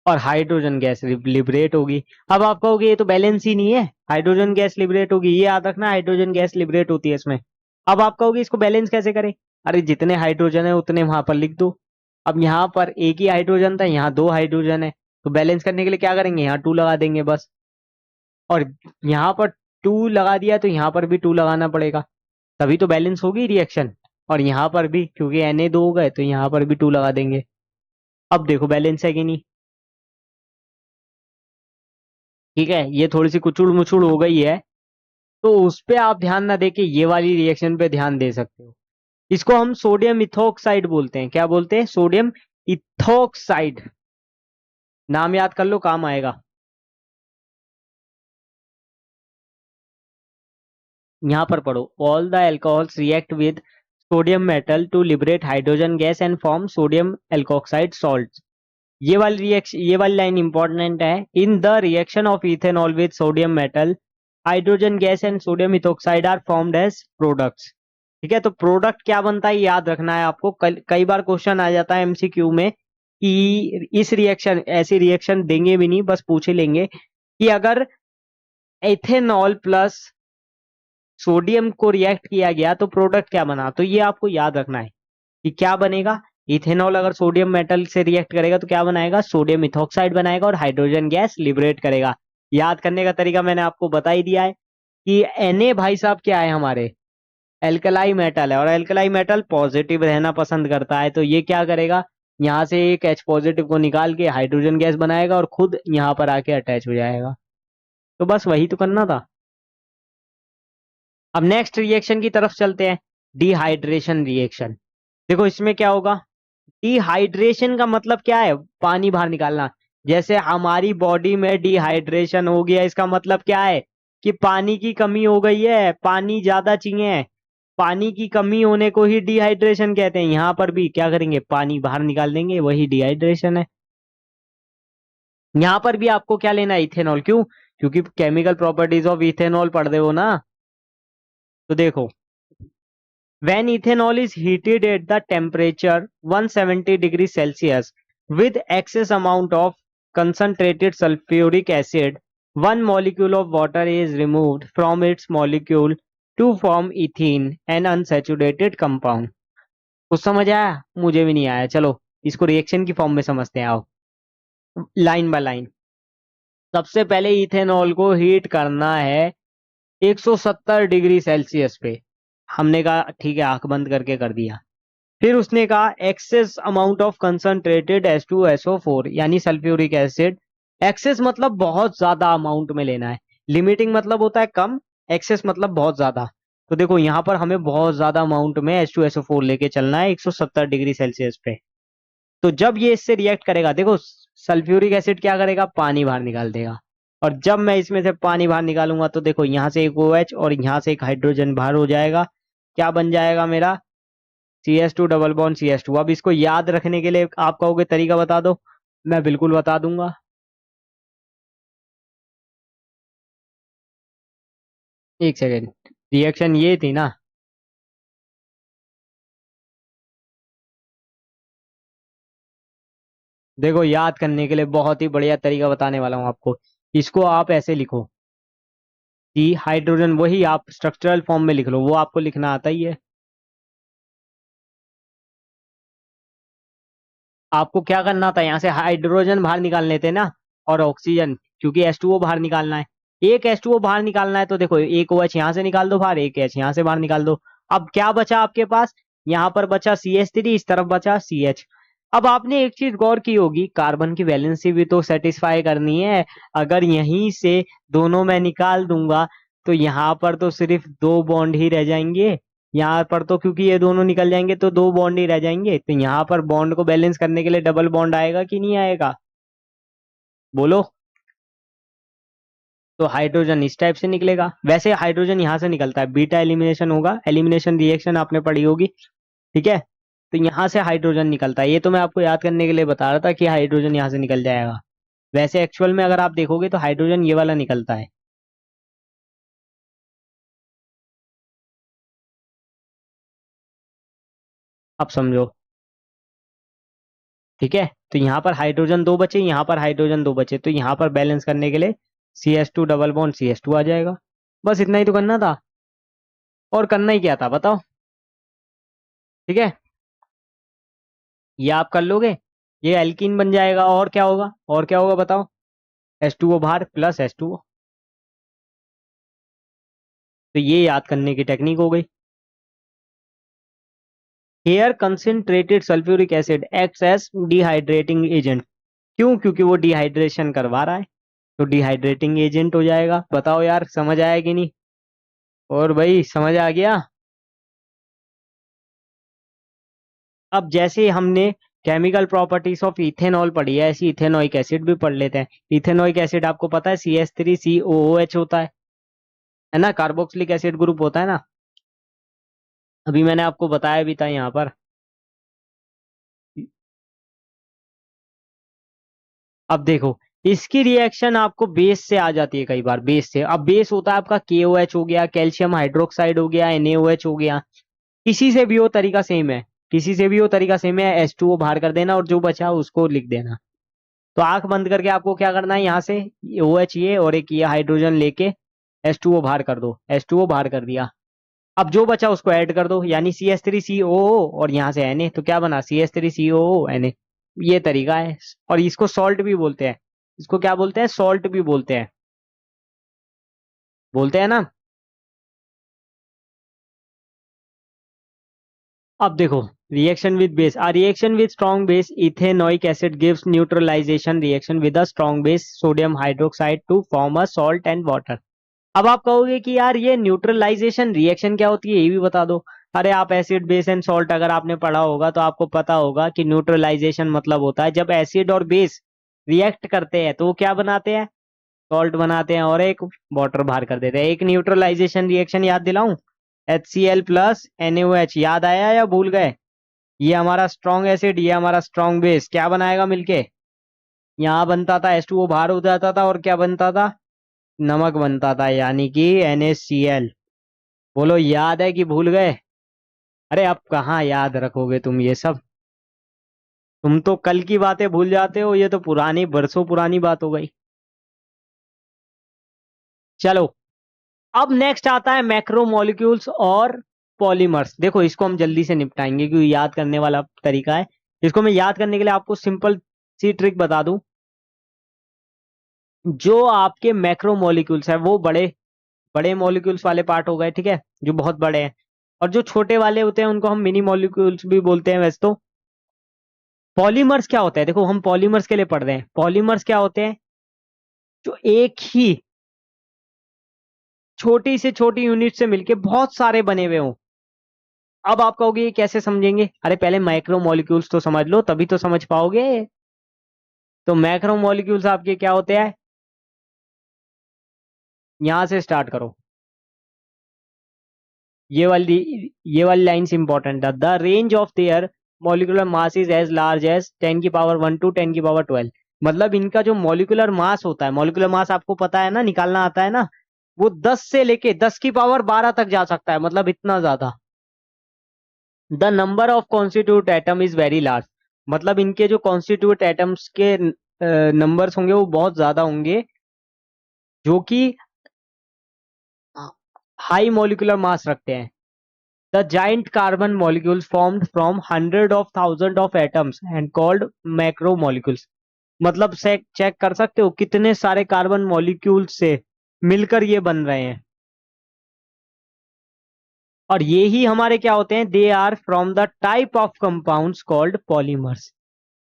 और हाइड्रोजन गैस लिबरेट होगी। अब आप कहोगे ये तो बैलेंस ही नहीं है, हाइड्रोजन गैस लिबरेट होगी, ये याद रखना, हाइड्रोजन गैस लिबरेट होती है इसमें। अब आप कहोगे इसको बैलेंस कैसे करें, अरे जितने हाइड्रोजन है उतने वहां पर लिख दो। अब यहाँ पर एक ही हाइड्रोजन था, यहाँ 2 हाइड्रोजन है, तो बैलेंस करने के लिए क्या करेंगे, यहाँ 2 लगा देंगे बस। और यहाँ पर 2 लगा दिया तो यहाँ पर भी 2 लगाना पड़ेगा, तभी तो बैलेंस होगी रिएक्शन। और यहाँ पर भी क्योंकि Na 2 हो गए तो यहाँ पर भी 2 लगा देंगे। अब देखो बैलेंस है कि नहीं। ठीक है, ये थोड़ी सी कुचुड़ मुचुड़ हो गई है, तो उस पे आप ध्यान ना देके ये वाली रिएक्शन पे ध्यान दे सकते हो। इसको हम सोडियम इथोक्साइड बोलते हैं, क्या बोलते हैं, सोडियम इथोक्साइड। नाम याद कर लो, काम आएगा। यहाँ पर पढ़ो, all the alcohols react with sodium metal to liberate hydrogen gas and form sodium alkoxide salt. ये वाली रिएक्शन, ये वाली लाइन इंपॉर्टेंट है। In the reaction of ethanol with sodium metal, hydrogen gas and sodium ethoxide are formed as products. ठीक है, तो product क्या बनता है याद रखना है आपको। कई बार क्वेश्चन आ जाता है एमसीक्यू में कि इस रिएक्शन, ऐसी रिएक्शन देंगे भी नहीं, बस पूछ ही लेंगे कि अगर एथेनॉल प्लस सोडियम को रिएक्ट किया गया तो प्रोडक्ट क्या बना, तो ये आपको याद रखना है कि क्या बनेगा। इथेनॉल अगर सोडियम मेटल से रिएक्ट करेगा तो क्या बनाएगा, सोडियम इथोक्साइड बनाएगा और हाइड्रोजन गैस लिबरेट करेगा। याद करने का तरीका मैंने आपको बता ही दिया है कि Na भाई साहब क्या है, हमारे एल्कलाई मेटल है, और एल्कलाई मेटल पॉजिटिव रहना पसंद करता है, तो ये क्या करेगा, यहाँ से एक H पॉजिटिव को निकाल के हाइड्रोजन गैस बनाएगा और खुद यहाँ पर आके अटैच हो जाएगा। तो बस वही तो करना था। अब नेक्स्ट रिएक्शन की तरफ चलते हैं, डिहाइड्रेशन रिएक्शन। देखो इसमें क्या होगा, डिहाइड्रेशन का मतलब क्या है, पानी बाहर निकालना। जैसे हमारी बॉडी में डिहाइड्रेशन हो गया, इसका मतलब क्या है कि पानी की कमी हो गई है, पानी ज्यादा चाहिए। पानी की कमी होने को ही डिहाइड्रेशन कहते हैं। यहाँ पर भी क्या करेंगे, पानी बाहर निकाल देंगे, वही डिहाइड्रेशन है। यहाँ पर भी आपको क्या लेना है, इथेनॉल। क्यों, क्योंकि केमिकल प्रॉपर्टीज ऑफ इथेनॉल पढ़ रहे हो ना। तो देखो, when ethanol is heated at the temperature 170 degrees Celsius with excess amount of concentrated sulfuric acid, one molecule of water is removed from its molecule to form ethene, an unsaturated compound। कुछ समझ आया, मुझे भी नहीं आया, चलो इसको reaction की फॉर्म में समझते हैं, आओ लाइन बाय लाइन। सबसे पहले इथेनॉल को हीट करना है 170 डिग्री सेल्सियस पे। हमने कहा ठीक है, आंख बंद करके कर दिया। फिर उसने कहा excess amount of concentrated H2SO4 यानी सल्फ्यूरिक एसिड। एक्सेस मतलब बहुत ज्यादा अमाउंट में लेना है, लिमिटिंग मतलब होता है कम, एक्सेस मतलब बहुत ज्यादा। तो देखो यहाँ पर हमें बहुत ज्यादा अमाउंट में H2SO4 लेके चलना है 170 डिग्री सेल्सियस पे। तो जब ये इससे रिएक्ट करेगा, देखो सल्फ्यूरिक एसिड क्या करेगा, पानी बाहर निकाल देगा। और जब मैं इसमें से पानी बाहर निकालूंगा तो देखो यहाँ से एक OH और यहाँ से एक हाइड्रोजन बाहर हो जाएगा। क्या बन जाएगा मेरा, CH2 डबल बॉन्ड CH2। अब इसको याद रखने के लिए आप कहोगे तरीका बता दो, मैं बिल्कुल बता दूंगा। एक सेकेंड, रिएक्शन ये थी ना। देखो याद करने के लिए बहुत ही बढ़िया तरीका बताने वाला हूँ आपको। इसको आप ऐसे लिखो कि हाइड्रोजन, वही आप स्ट्रक्चरल फॉर्म में लिख लो, वो आपको लिखना आता ही है। आपको क्या करना था, यहाँ से हाइड्रोजन बाहर निकाल लेते ना, और ऑक्सीजन, क्योंकि H2O बाहर निकालना है। एक H2O बाहर निकालना है तो देखो एक OH यहाँ से निकाल दो बाहर, एक H यहाँ से बाहर निकाल दो। अब क्या बचा आपके पास, यहाँ पर बचा CH3, इस तरफ बचा CH। अब आपने एक चीज गौर की होगी, कार्बन की वैलेंसी भी तो सेटिस्फाई करनी है। अगर यहीं से दोनों मैं निकाल दूंगा तो यहाँ पर तो सिर्फ दो बॉन्ड ही रह जाएंगे। यहाँ पर तो क्योंकि ये दोनों निकल जाएंगे तो दो बॉन्ड ही रह जाएंगे, तो यहाँ पर बॉन्ड को बैलेंस करने के लिए डबल बॉन्ड आएगा कि नहीं आएगा, बोलो। तो हाइड्रोजन इस टाइप से निकलेगा। वैसे हाइड्रोजन यहाँ से निकलता है, बीटा एलिमिनेशन होगा, एलिमिनेशन रिएक्शन आपने पढ़ी होगी, ठीक है। तो यहाँ से हाइड्रोजन निकलता है, ये तो मैं आपको याद करने के लिए बता रहा था कि हाइड्रोजन यहाँ से निकल जाएगा। वैसे एक्चुअल में अगर आप देखोगे तो हाइड्रोजन ये वाला निकलता है। अब समझो, ठीक है। तो यहाँ पर हाइड्रोजन दो बचे, यहाँ पर हाइड्रोजन दो बचे, तो यहाँ पर बैलेंस करने के लिए CH2 डबल बॉन्ड CH2 आ जाएगा। बस इतना ही तो करना था, और करना ही क्या था बताओ, ठीक है। ये आप कर लोगे, ये एल्कीन बन जाएगा, और क्या होगा, और क्या होगा बताओ, H2O बाहर प्लस H2O। तो ये याद करने की टेक्निक हो गई। Here concentrated sulphuric acid acts as dehydrating agent. क्यों, क्योंकि वो डिहाइड्रेशन करवा रहा है, तो डिहाइड्रेटिंग एजेंट हो जाएगा। बताओ यार, समझ आया कि नहीं, और भाई समझ आ गया। अब जैसे हमने केमिकल प्रॉपर्टीज ऑफ इथेनॉल पढ़ी है, ऐसी इथेनोइक एसिड भी पढ़ लेते हैं। इथेनोइक एसिड आपको पता है CH3COOH होता है ना, कार्बोक्सिलिक एसिड ग्रुप होता है ना। अभी मैंने आपको बताया भी था यहाँ पर। अब देखो, इसकी रिएक्शन आपको बेस से आ जाती है कई बार, बेस से। अब बेस होता है आपका KOH हो गया, कैल्शियम हाइड्रोक्साइड हो गया, NaOH हो गया। किसी से भी हो तरीका सेम है, किसी से भी हो तरीका सेम है। H2O बाहर कर देना और जो बचा उसको लिख देना। तो आंख बंद करके आपको क्या करना है, यहाँ से OH ये और एक ये हाइड्रोजन लेके H2O बाहर कर दो, H2O बाहर कर दिया। अब जो बचा उसको ऐड कर दो, यानी CH3COO, और यहाँ से Na, तो क्या बना CH3COO Na। ये तरीका है, और इसको सॉल्ट भी बोलते हैं। इसको क्या बोलते हैं, सॉल्ट भी बोलते हैं, बोलते हैं ना। अब देखो, reaction with base, a reaction with strong base ethanoic acid gives neutralization reaction with a strong base sodium hydroxide to form a salt and water। अब आप कहोगे कि यार ये न्यूट्रलाइजेशन रिएक्शन क्या होती है, ये भी बता दो। अरे आप एसिड बेस एंड सॉल्ट अगर आपने पढ़ा होगा तो आपको पता होगा कि न्यूट्रलाइजेशन मतलब होता है जब एसिड और बेस रिएक्ट करते हैं तो वो क्या बनाते हैं, सॉल्ट बनाते हैं, और एक वाटर बाहर कर देते हैं। एक न्यूट्रलाइजेशन रिएक्शन याद दिलाऊं, HCl प्लस NaOH, याद आया या भूल गए। ये हमारा स्ट्रॉन्ग एसिड, ये हमारा स्ट्रॉन्ग बेस, क्या बनाएगा मिलके, यहाँ बनता था H2O बाहर हो जाता था, और क्या बनता था, नमक बनता था, यानी कि NaCl। बोलो याद है कि भूल गए। अरे अब कहाँ याद रखोगे तुम ये सब, तुम तो कल की बातें भूल जाते हो, ये तो पुरानी, बरसों पुरानी बात हो गई। चलो, अब नेक्स्ट आता है मैक्रोमोलिक्यूल्स और पॉलीमर्स। देखो इसको हम जल्दी से निपटाएंगे क्योंकि याद करने वाला तरीका है। इसको मैं याद करने के लिए आपको सिंपल सी ट्रिक बता दूं। जो आपके मैक्रोमोलिक्यूल्स है वो बड़े बड़े मॉलिक्यूल्स वाले पार्ट हो गए, ठीक है, जो बहुत बड़े हैं। और जो छोटे वाले होते हैं उनको हम मिनी मॉलिक्यूल्स भी बोलते हैं वैसे तो। पॉलीमर्स क्या होता है, देखो हम पॉलीमर्स के लिए पढ़ रहे हैं। पॉलीमर्स क्या होते हैं, जो एक ही छोटी से छोटी यूनिट से मिलके बहुत सारे बने हुए हों। अब आप कहोगे ये कैसे समझेंगे, अरे पहले माइक्रो मॉलिक्यूल्स तो समझ लो तभी तो समझ पाओगे। तो मैक्रो मॉलिक्यूल्स आपके क्या होते हैं, यहां से स्टार्ट करो। ये वाली लाइंस इंपॉर्टेंट है। The range of their molecular mass is as large as 10⁻1 to 10⁻12। मतलब इनका जो मॉलिक्यूलर मास होता है, मॉलिक्यूलर मास आपको पता है ना, निकालना आता है ना, वो 10 से लेके 10 की पावर 12 तक जा सकता है, मतलब इतना ज्यादा। The number of constitute atom is very large, मतलब इनके जो कॉन्स्टिट्यूट एटम्स के नंबर्स होंगे वो बहुत ज्यादा होंगे, जो कि हाई मॉलिक्यूलर मास रखते हैं। The giant carbon molecules formed from hundred of thousand of atoms and called macro molecules, मतलब से चेक कर सकते हो कितने सारे कार्बन मॉलिक्यूल से मिलकर ये बन रहे हैं। और ये ही हमारे क्या होते हैं, they are from the type of compounds called polymers.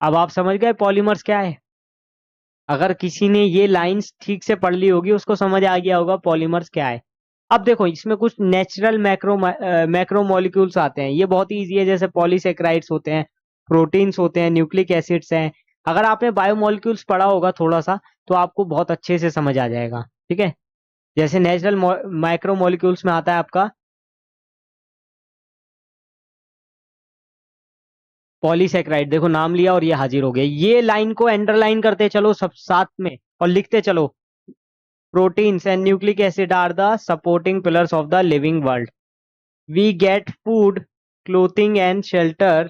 अब आप समझ गए पॉलीमर्स क्या है। अगर किसी ने ये लाइंस ठीक से पढ़ ली होगी उसको समझ आ गया होगा पॉलीमर्स क्या है। अब देखो इसमें कुछ नेचुरल मैक्रो मॉलिक्यूल्स आते हैं, ये बहुत ही ईजी है, जैसे पॉलीसेक्राइड्स होते हैं, प्रोटीन्स होते हैं, न्यूक्लिक एसिड्स हैं। अगर आपने बायोमोलिक्यूल्स पढ़ा होगा थोड़ा सा तो आपको बहुत अच्छे से समझ आ जाएगा, ठीक है। जैसे नेचुरल माइक्रो मॉलिक्यूल्स में आता है आपका पॉलीसेक्राइड, देखो नाम लिया और ये हाजिर हो गए। ये लाइन को अंडरलाइन करते चलो सब साथ में और लिखते चलो, proteins and nucleic acid are the supporting pillars of the living world. We get food, clothing and shelter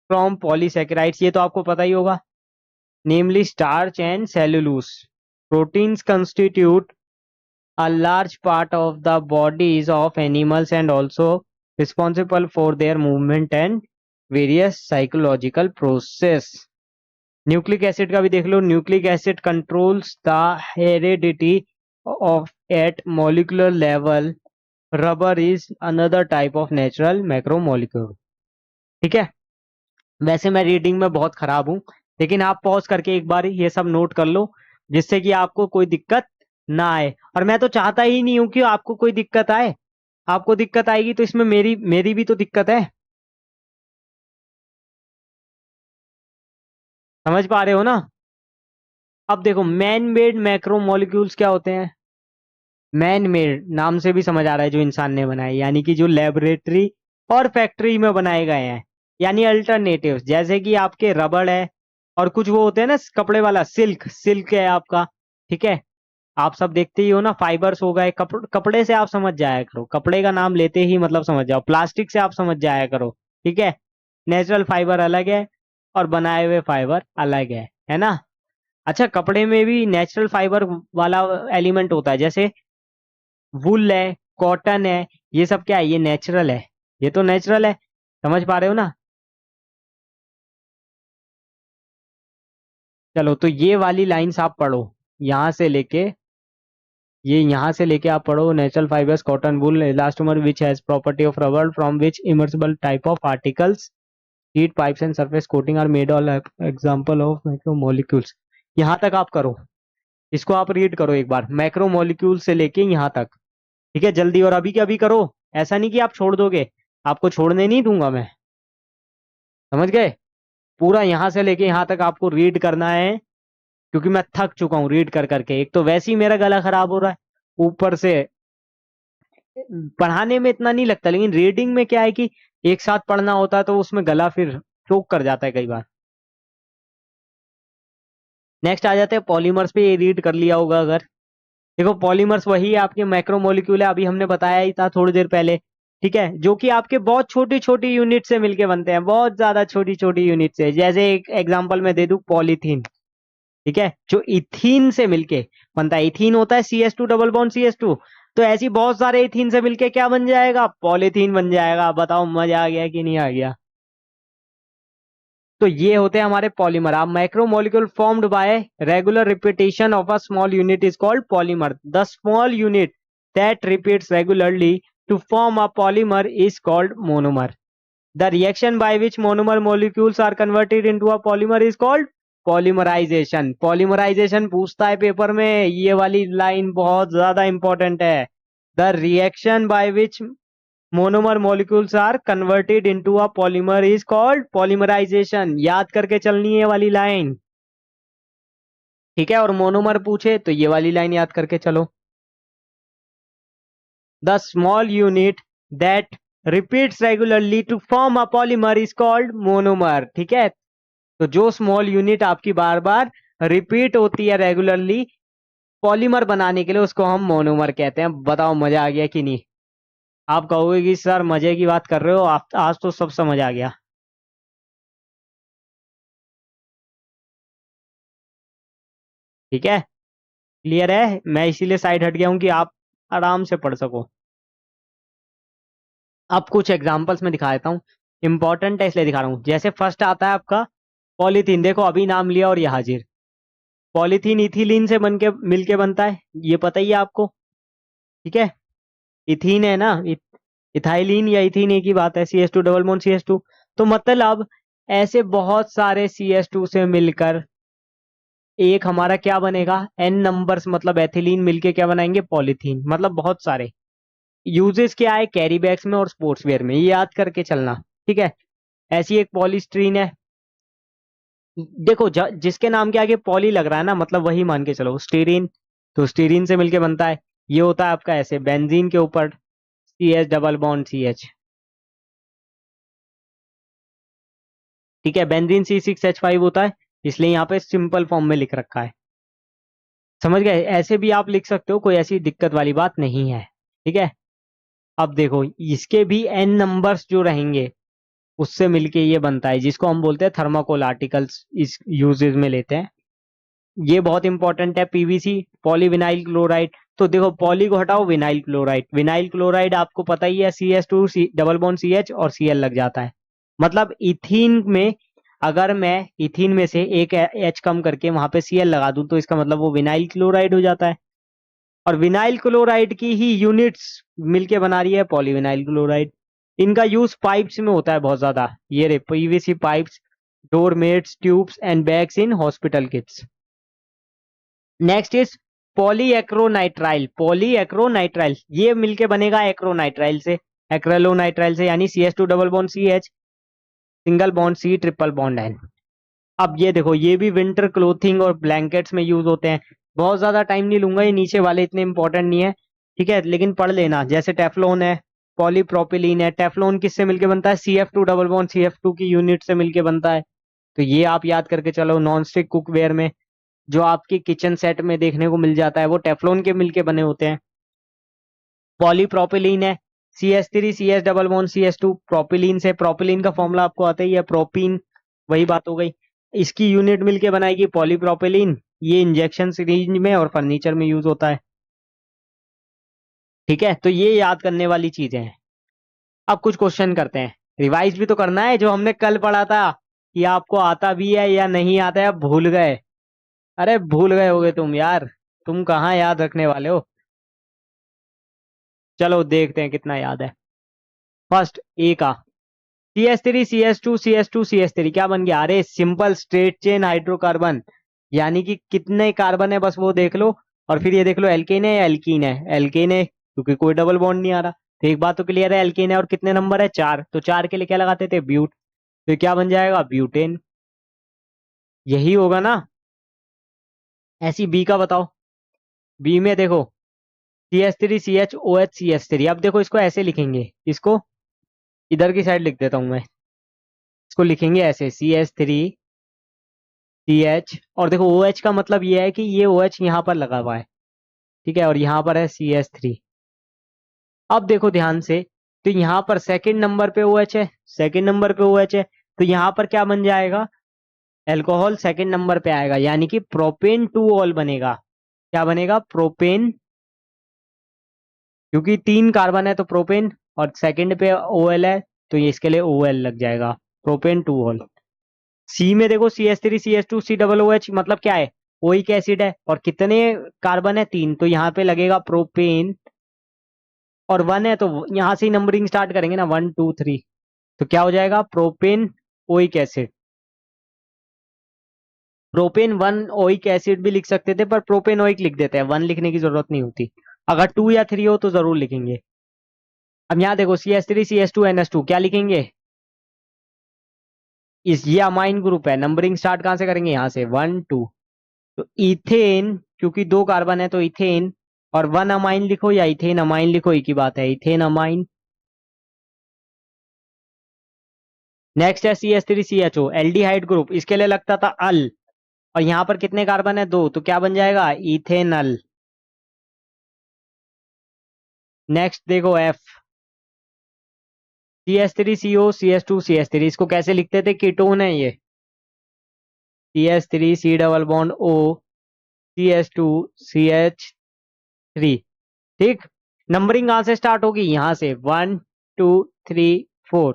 from polysaccharides, ये तो आपको पता ही होगा, namely starch and cellulose. Proteins constitute a large part of the bodies of animals and also responsible for their movement and various psychological process। Nucleic acid का भी देख लो, nucleic acid controls the heredity of at molecular level. Rubber is another type of natural macromolecule, ठीक है। वैसे मैं reading में बहुत खराब हूं, लेकिन आप पॉज करके एक बार ये सब नोट कर लो, जिससे कि आपको कोई दिक्कत ना आए। और मैं तो चाहता ही नहीं हूं कि आपको कोई दिक्कत आए, आपको दिक्कत आएगी तो इसमें मेरी मेरी भी तो दिक्कत है। समझ पा रहे हो ना। अब देखो मैन मेड मैक्रोमोलिक्यूल्स क्या होते हैं। मैन मेड नाम से भी समझ आ रहा है जो इंसान ने बनाए, यानी कि जो लेबोरेटरी और फैक्ट्री में बनाए गए हैं, यानी अल्टरनेटिव, जैसे कि आपके रबड़ है और कुछ वो होते हैं ना कपड़े वाला, सिल्क सिल्क है आपका, ठीक है। आप सब देखते ही हो ना, फाइबर्स हो गए, कपड़े से आप समझ जाया करो, कपड़े का नाम लेते ही मतलब समझ जाओ, प्लास्टिक से आप समझ जाया करो, ठीक है। नेचुरल फाइबर अलग है और बनाए हुए फाइबर अलग है ना। अच्छा, कपड़े में भी नेचुरल फाइबर वाला एलिमेंट होता है, जैसे वुल है, कॉटन है, ये सब क्या है, ये नेचुरल है, ये तो नेचुरल है। समझ पा रहे हो ना। चलो तो ये वाली लाइंस आप पढ़ो, यहाँ से लेके ये यहाँ से लेके आप पढ़ो, natural fibres cotton wool elastomer which has property of rubber from which immersible type of particles heat pipes and surface coating are made all example of macromolecules. यहाँ तक आप करो, इसको आप रीड करो एक बार, मैक्रोमोलिक्यूल से लेके यहाँ तक, ठीक है। जल्दी और अभी के अभी करो, ऐसा नहीं कि आप छोड़ दोगे, आपको छोड़ने नहीं दूंगा मैं। समझ गए। पूरा यहाँ से लेके यहाँ तक आपको रीड करना है, क्योंकि मैं थक चुका हूँ रीड कर करके, एक तो वैसे ही मेरा गला खराब हो रहा है, ऊपर से पढ़ाने में इतना नहीं लगता, लेकिन रीडिंग में क्या है कि एक साथ पढ़ना होता है तो उसमें गला फिर चोक कर जाता है कई बार। नेक्स्ट आ जाते हैं पॉलीमर्स पे, ये रीड कर लिया होगा अगर। देखो पॉलीमर्स वही आपके मैक्रोमोलिक्यूल है, अभी हमने बताया ही था थोड़ी देर पहले, ठीक है, जो कि आपके बहुत छोटी छोटी यूनिट से मिलके बनते हैं, बहुत ज्यादा छोटी छोटी यूनिट से। जैसे एक एग्जांपल मैं दे दूं, पॉलीथीन, ठीक है, जो इथीन से मिलके बनता है। इथीन होता है CS2 डबल बॉन्ड CS2, तो ऐसी बहुत सारे इथीन से मिलके क्या बन जाएगा, पॉलीथीन बन जाएगा। बताओ मजा आ गया कि नहीं आ गया। तो ये होते हैं हमारे पॉलीमर। आप macromolecule formed by regular repetition of a small unit is called polymer. The small unit that repeats regularly to form a polymer is called monomer. The reaction by which monomer molecules are converted into a polymer is called polymerisation. Polymerisation पूछता है paper में, ये वाली line बहुत ज्यादा important है। The reaction by which monomer molecules are converted into a polymer is called polymerisation. याद करके चलनी है वाली लाइन, ठीक है। और मोनोमर पूछे तो ये वाली लाइन याद करके चलो, the small unit that repeats regularly to form a polymer is called monomer, ठीक है। तो जो स्मॉल यूनिट आपकी बार बार रिपीट होती है रेगुलरली पॉलीमर बनाने के लिए उसको हम मोनोमर कहते हैं। बताओ मजा आ गया कि नहीं? आप कहोगे कि सर मजे की बात कर रहे हो आप, आज तो सब समझ आ गया। ठीक है, क्लियर है। मैं इसीलिए साइड हट गया हूं कि आप आराम से पढ़ सको। अब कुछ एग्जांपल्स में दिखा देता हूँ, इंपॉर्टेंट है इसलिए दिखा रहा हूँ। जैसे फर्स्ट आता है आपका पॉलीथीन, देखो अभी नाम लिया और ये हाजिर। पॉलीथीन इथिलीन से बन के मिलके बनता है, ये पता ही है आपको। ठीक है, इथीन है ना, इथाइलिन या इथीन एक ही बात है, CH2 डबल बॉन्ड CH2। तो मतलब ऐसे बहुत सारे CH2 से मिलकर एक हमारा क्या बनेगा, N नंबर्स, मतलब एथिलीन मिलके क्या बनाएंगे, पॉलीथीन। मतलब बहुत सारे यूजेस क्या है, कैरी बैग्स में और स्पोर्ट्स वेयर में, ये याद करके चलना। ठीक है, ऐसी एक पॉलीस्ट्रीन है। देखो जिसके नाम के आगे पॉली लग रहा है ना, मतलब वही मान के चलो स्टीरीन। तो स्टीरीन से मिलके बनता है, ये होता है आपका ऐसे बेंजीन के ऊपर CH डबल बॉन्ड CH। ठीक है, बेंजीन C6H5 होता है, इसलिए यहाँ पे सिंपल फॉर्म में लिख रखा है। समझ गए? ऐसे भी आप लिख सकते हो, कोई ऐसी दिक्कत वाली बात नहीं है। ठीक है, अब देखो इसके भी N नंबर्स जो रहेंगे उससे मिलके ये बनता है, जिसको हम बोलते हैं थर्माकोल आर्टिकल्स, इस यूजेस में लेते हैं। ये बहुत इंपॉर्टेंट है, PVC, पॉलीविनाइल क्लोराइड। तो देखो पॉली को हटाओ, विनाइल क्लोराइड, विनाइल क्लोराइड आपको पता ही है, CH2 डबल बॉन्ड CH और Cl लग जाता है। मतलब इथीन में अगर मैं इथीन में से एक H कम करके वहां पे Cl लगा दूं तो इसका मतलब वो विनाइल क्लोराइड हो जाता है। और विनाइल क्लोराइड की ही यूनिट्स मिलके बना रही है पॉलीविनाइल क्लोराइड। इनका यूज पाइप्स में होता है बहुत ज्यादा, ये रे PVC pipes, doormats, tubes and bags in hospital kits. Next is polyacrylonitrile, polyacrylonitrile ये मिलके बनेगा एक्रोनाइट्राइल से, एक्रेलोनाइट्राइल से, यानी CH2 double bond CH, single bond C, triple bond N। अब ये देखो ये भी विंटर क्लोथिंग और ब्लैंकेट्स में यूज होते हैं। बहुत ज्यादा टाइम नहीं लूंगा, ये नीचे वाले इतने इंपॉर्टेंट नहीं है। ठीक है, लेकिन पढ़ लेना। जैसे टेफ्लॉन है, पॉलीप्रोपिलीन है। टेफ्लॉन किससे मिलके बनता है, CF2 डबल बॉन्ड CF2 की यूनिट से मिलके बनता है। तो ये आप याद करके चलो। नॉन स्टिक कुकवेयर में जो आपकी किचन सेट में देखने को मिल जाता है वो टेफ्लॉन के मिलके बने होते हैं। पॉलीप्रोपिलीन है, CH3 CH double bond CH2, propylene से। प्रोपिलीन का फॉर्मूला आपको आता ही है, प्रोपीन, वही बात हो गई। इसकी यूनिट मिलके बनाएगी पॉलीप्रोपिलीन। ये इंजेक्शन सिरिंज में और फर्नीचर में यूज होता है। ठीक है, तो ये याद करने वाली चीजें हैं। अब कुछ क्वेश्चन करते हैं, रिवाइज भी तो करना है जो हमने कल पढ़ा था, कि आपको आता भी है या नहीं आता है, अब भूल गए। अरे भूल गए होगे तुम यार, तुम कहाँ याद रखने वाले हो। चलो देखते हैं कितना याद है। फर्स्ट ए का CH3 CH2 CH2 CH3 क्या बन गया, अरे सिंपल स्ट्रेट चेन हाइड्रोकार्बन। यानी कि कितने कार्बन है बस वो देख लो, और फिर ये देख लो एल्केन है या एल्कीन है। एल्केन है क्योंकि कोई डबल बॉन्ड नहीं आ रहा। तो एक बात तो क्लियर है, एल्केन है। और कितने नंबर है, 4, तो 4 के लिए क्या लगाते थे, ब्यूट। तो क्या बन जाएगा, ब्यूटेन। यही होगा ना। ऐसी बी का बताओ। बी में देखो CH3 CH OH CH3। अब देखो इसको ऐसे लिखेंगे, इसको इधर की साइड लिख देता हूं मैं। इसको लिखेंगे ऐसे CH3 CH, और देखो OH का मतलब ये है कि ये OH यहाँ पर लगा हुआ है। ठीक है, और यहाँ पर है CH3। अब देखो ध्यान से, तो यहाँ पर सेकंड नंबर पे OH है, सेकंड नंबर पे OH है। तो यहाँ पर क्या बन जाएगा, अल्कोहल सेकंड नंबर पे आएगा, यानी कि प्रोपेन टू ऑल बनेगा। क्या बनेगा, प्रोपेन, क्योंकि 3 कार्बन है तो प्रोपेन, और सेकंड पे OL है तो ये इसके लिए OL लग जाएगा, प्रोपेन टू ऑल। सी में देखो CH3 CH2 C OOH, मतलब क्या है, ओइक एसिड है। और कितने कार्बन है, 3, तो यहाँ पे लगेगा प्रोपेन। और 1 है तो यहाँ से ही नंबरिंग स्टार्ट करेंगे ना, 1 2 3। तो क्या हो जाएगा, propane oic acid. Propane 1 oic acid भी लिख सकते थे, पर प्रोपेन ओइक लिख देते हैं, 1 लिखने की जरूरत नहीं होती। अगर 2 या 3 हो तो जरूर लिखेंगे। अब यहाँ देखो CH3 CH2 NH2 क्या लिखेंगे, इस ये अमाइन ग्रुप है। नंबरिंग स्टार्ट कहाँ से करेंगे, यहाँ से 1 2। तो इथेन, क्योंकि 2 कार्बन है तो इथेन। और 1 अमाइन लिखो या इथेन अमाइन लिखो, एक ही बात है, इथेन अमाइन। नेक्स्ट है CH3 CHO एल्डिहाइड ग्रुप, इसके लिए लगता था अल। और यहाँ पर कितने कार्बन है, 2, तो क्या बन जाएगा, इथेनल। नेक्स्ट देखो एफ, CH3CO CH2 CH3, इसको कैसे लिखते थे, कीटोन है ये, CH3 C double bond O CH2 CH3। ठीक, नंबरिंग कहां से स्टार्ट होगी, यहां से 1 2 3 4,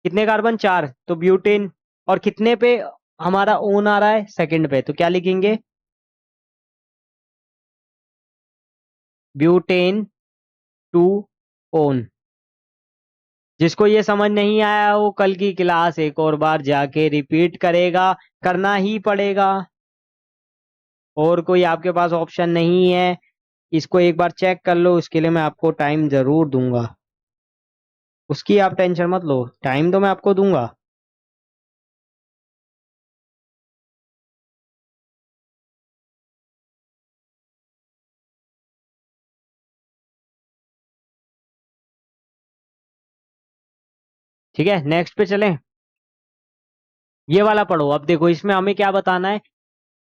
कितने कार्बन, 4, तो ब्यूटेन। और कितने पे हमारा ओन आ रहा है, सेकंड पे, तो क्या लिखेंगे, ब्यूटेन 2 ओन। जिसको ये समझ नहीं आया वो कल की क्लास एक और बार जाके रिपीट करेगा, करना ही पड़ेगा, और कोई आपके पास ऑप्शन नहीं है। इसको एक बार चेक कर लो, उसके लिए मैं आपको टाइम जरूर दूंगा, उसकी आप टेंशन मत लो, टाइम तो मैं आपको दूंगा। ठीक है, नेक्स्ट पे चलें। ये वाला पढ़ो, अब देखो इसमें हमें क्या बताना है,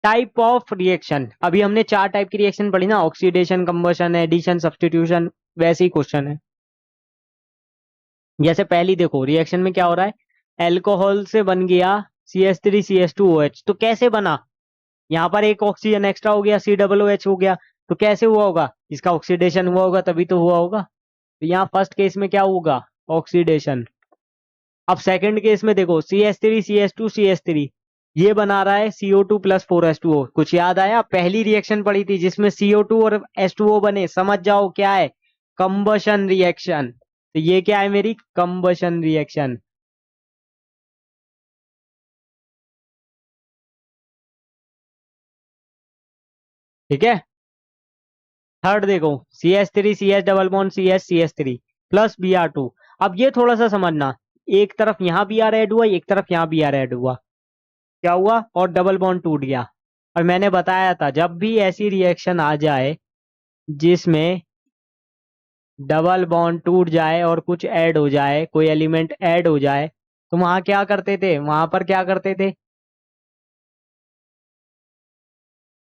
टाइप ऑफ रिएक्शन। अभी हमने 4 टाइप की रिएक्शन पढ़ी ना, ऑक्सीडेशन, कंबशन, एडिशन, सब्स्टिट्यूशन, वैसे ही क्वेश्चन है। जैसे पहली देखो रिएक्शन में क्या हो रहा है, एल्कोहल से बन गया CH3 CH2OH, तो कैसे बना, यहाँ पर एक ऑक्सीजन एक्स्ट्रा हो गया, COOH हो गया, तो कैसे हुआ होगा, इसका ऑक्सीडेशन हुआ होगा, तभी तो हुआ होगा। तो यहाँ फर्स्ट केस में क्या होगा, ऑक्सीडेशन। अब सेकंड केस में देखो CH3 CH2 CH3, ये बना रहा है CO2 + 4H2O। कुछ याद आया, पहली रिएक्शन पड़ी थी जिसमें CO2 और H2O बने, समझ जाओ क्या है, कंबशन रिएक्शन। तो ये क्या है, मेरी कंबशन रिएक्शन। ठीक है, थर्ड देखो CH3 CH double bond CH CH3 + Br2। अब ये थोड़ा सा समझना, एक तरफ यहाँ बी आर ऐड हुआ, एक तरफ यहाँ बी आर ऐड हुआ, क्या हुआ, और डबल बॉन्ड टूट गया। और मैंने बताया था जब भी ऐसी रिएक्शन आ जाए जिसमें डबल बॉन्ड टूट जाए और कुछ ऐड हो जाए, कोई एलिमेंट ऐड हो जाए, तो वहां क्या करते थे, वहां पर क्या करते थे,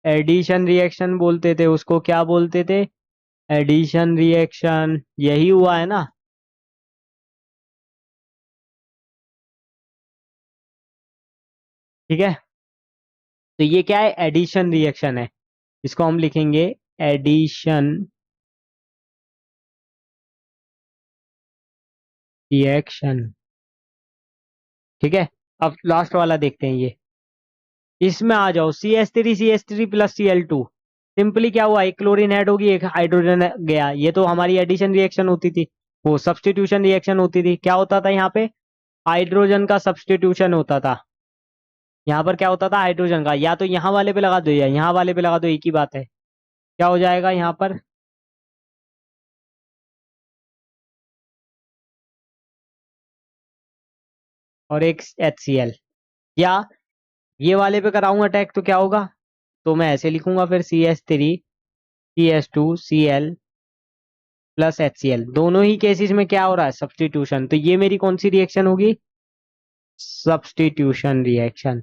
एडिशन रिएक्शन बोलते थे उसको, क्या बोलते थे, एडिशन रिएक्शन, यही हुआ है ना। ठीक है, तो ये क्या है, एडिशन रिएक्शन है, इसको हम लिखेंगे एडिशन रिएक्शन। ठीक है, अब लास्ट वाला देखते हैं ये, इसमें आ जाओ CH3 CH3 + Cl2। सिंपली क्या हुआ, एक क्लोरीन ऐड होगी, एक हाइड्रोजन गया, ये तो हमारी एडिशन रिएक्शन होती थी, वो सब्स्टिट्यूशन रिएक्शन होती थी। क्या होता था यहाँ पे, हाइड्रोजन का सब्स्टिट्यूशन होता था। यहाँ पर क्या होता था, हाइड्रोजन का, या तो यहाँ वाले पे लगा दो या यहाँ वाले पे लगा दो, एक ही बात है। क्या हो जाएगा यहाँ पर, और एक HCl, या ये वाले पे कराऊंगा अटैक तो क्या होगा, तो मैं ऐसे लिखूंगा फिर CH3 CH2Cl + HCl। दोनों ही केसेस में क्या हो रहा है, सब्स्टिट्यूशन, तो ये मेरी कौन सी रिएक्शन होगी, सब्स्टिट्यूशन रिएक्शन।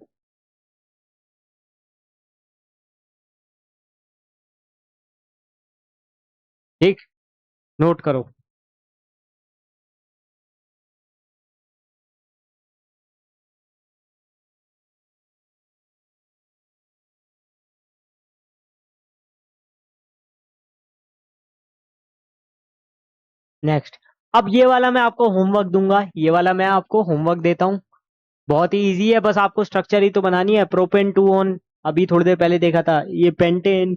ठीक, नोट करो। नेक्स्ट, अब ये वाला मैं आपको होमवर्क दूंगा, ये वाला मैं आपको होमवर्क देता हूँ, बहुत ही इजी है, बस आपको स्ट्रक्चर ही तो बनानी है। प्रोपेन 2 ऑन, अभी थोड़ी देर पहले देखा था, ये पेंटेन,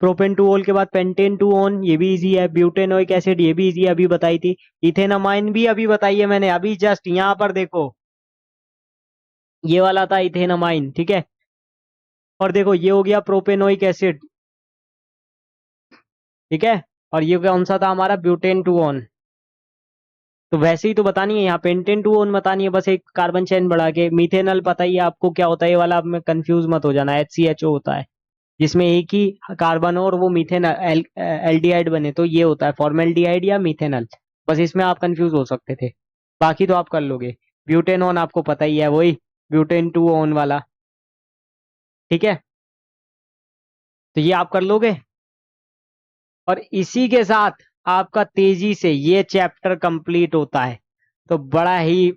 प्रोपेन 2 ऑल के बाद पेंटेन 2 ऑन, ये भी इजी है। ब्यूटेनोइक एसिड, ये भी इजी है, अभी बताई थी। इथेनामाइन भी अभी बताई है मैंने, अभी जस्ट यहाँ पर देखो, ये वाला था इथेनामाइन। ठीक है, और देखो ये हो गया प्रोपेनोइक एसिड। ठीक है, और ये कौन सा था हमारा, ब्यूटेन 2 ऑन। तो वैसे ही तो बतानी है, यहाँ पेंटेन 2 ऑन बतानी है, बस एक कार्बन चेन बढ़ा के। मिथेनल पता ही है आपको क्या होता है, ये वाला, अब में कंफ्यूज मत हो जाना, HCHO होता है, जिसमें एक ही कार्बन हो और वो मीथेन एल्डिहाइड बने, तो ये होता है फॉर्मेल्डिहाइड या मिथेनल। बस इसमें आप कंफ्यूज हो सकते थे, बाकी तो आप कर लोगे। ब्यूटेनॉन आपको पता ही है, वही ब्यूटेन 2 ऑन वाला। ठीक है, तो ये आप कर लोगे। और इसी के साथ आपका तेजी से ये चैप्टर कंप्लीट होता है। तो बड़ा ही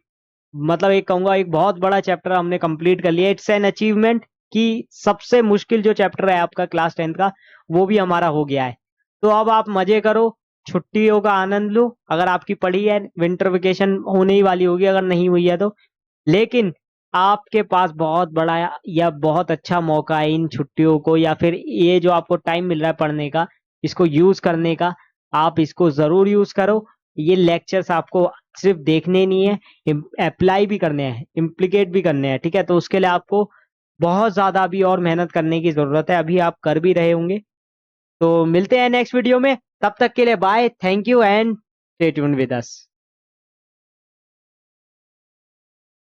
मतलब एक कहूंगा एक बहुत बड़ा चैप्टर हमने कंप्लीट कर लिया। इट्स एन अचीवमेंट कि सबसे मुश्किल जो चैप्टर है आपका क्लास 10th का वो भी हमारा हो गया है। तो अब आप मजे करो, छुट्टियों का आनंद लो। अगर आपकी पड़ी है, विंटर वेकेशन होने ही वाली होगी अगर नहीं हुई है तो, लेकिन आपके पास बहुत बड़ा या बहुत अच्छा मौका है इन छुट्टियों को या फिर ये जो आपको टाइम मिल रहा है पढ़ने का, इसको यूज करने का। आप इसको जरूर यूज करो। ये लेक्चर्स आपको सिर्फ देखने नहीं है, अप्लाई भी करने हैं, इम्प्लीकेट भी करने हैं। ठीक है, तो उसके लिए आपको बहुत ज्यादा अभी और मेहनत करने की जरूरत है। अभी आप कर भी रहे होंगे। तो मिलते हैं नेक्स्ट वीडियो में, तब तक के लिए bye, thank you and stay tuned with us.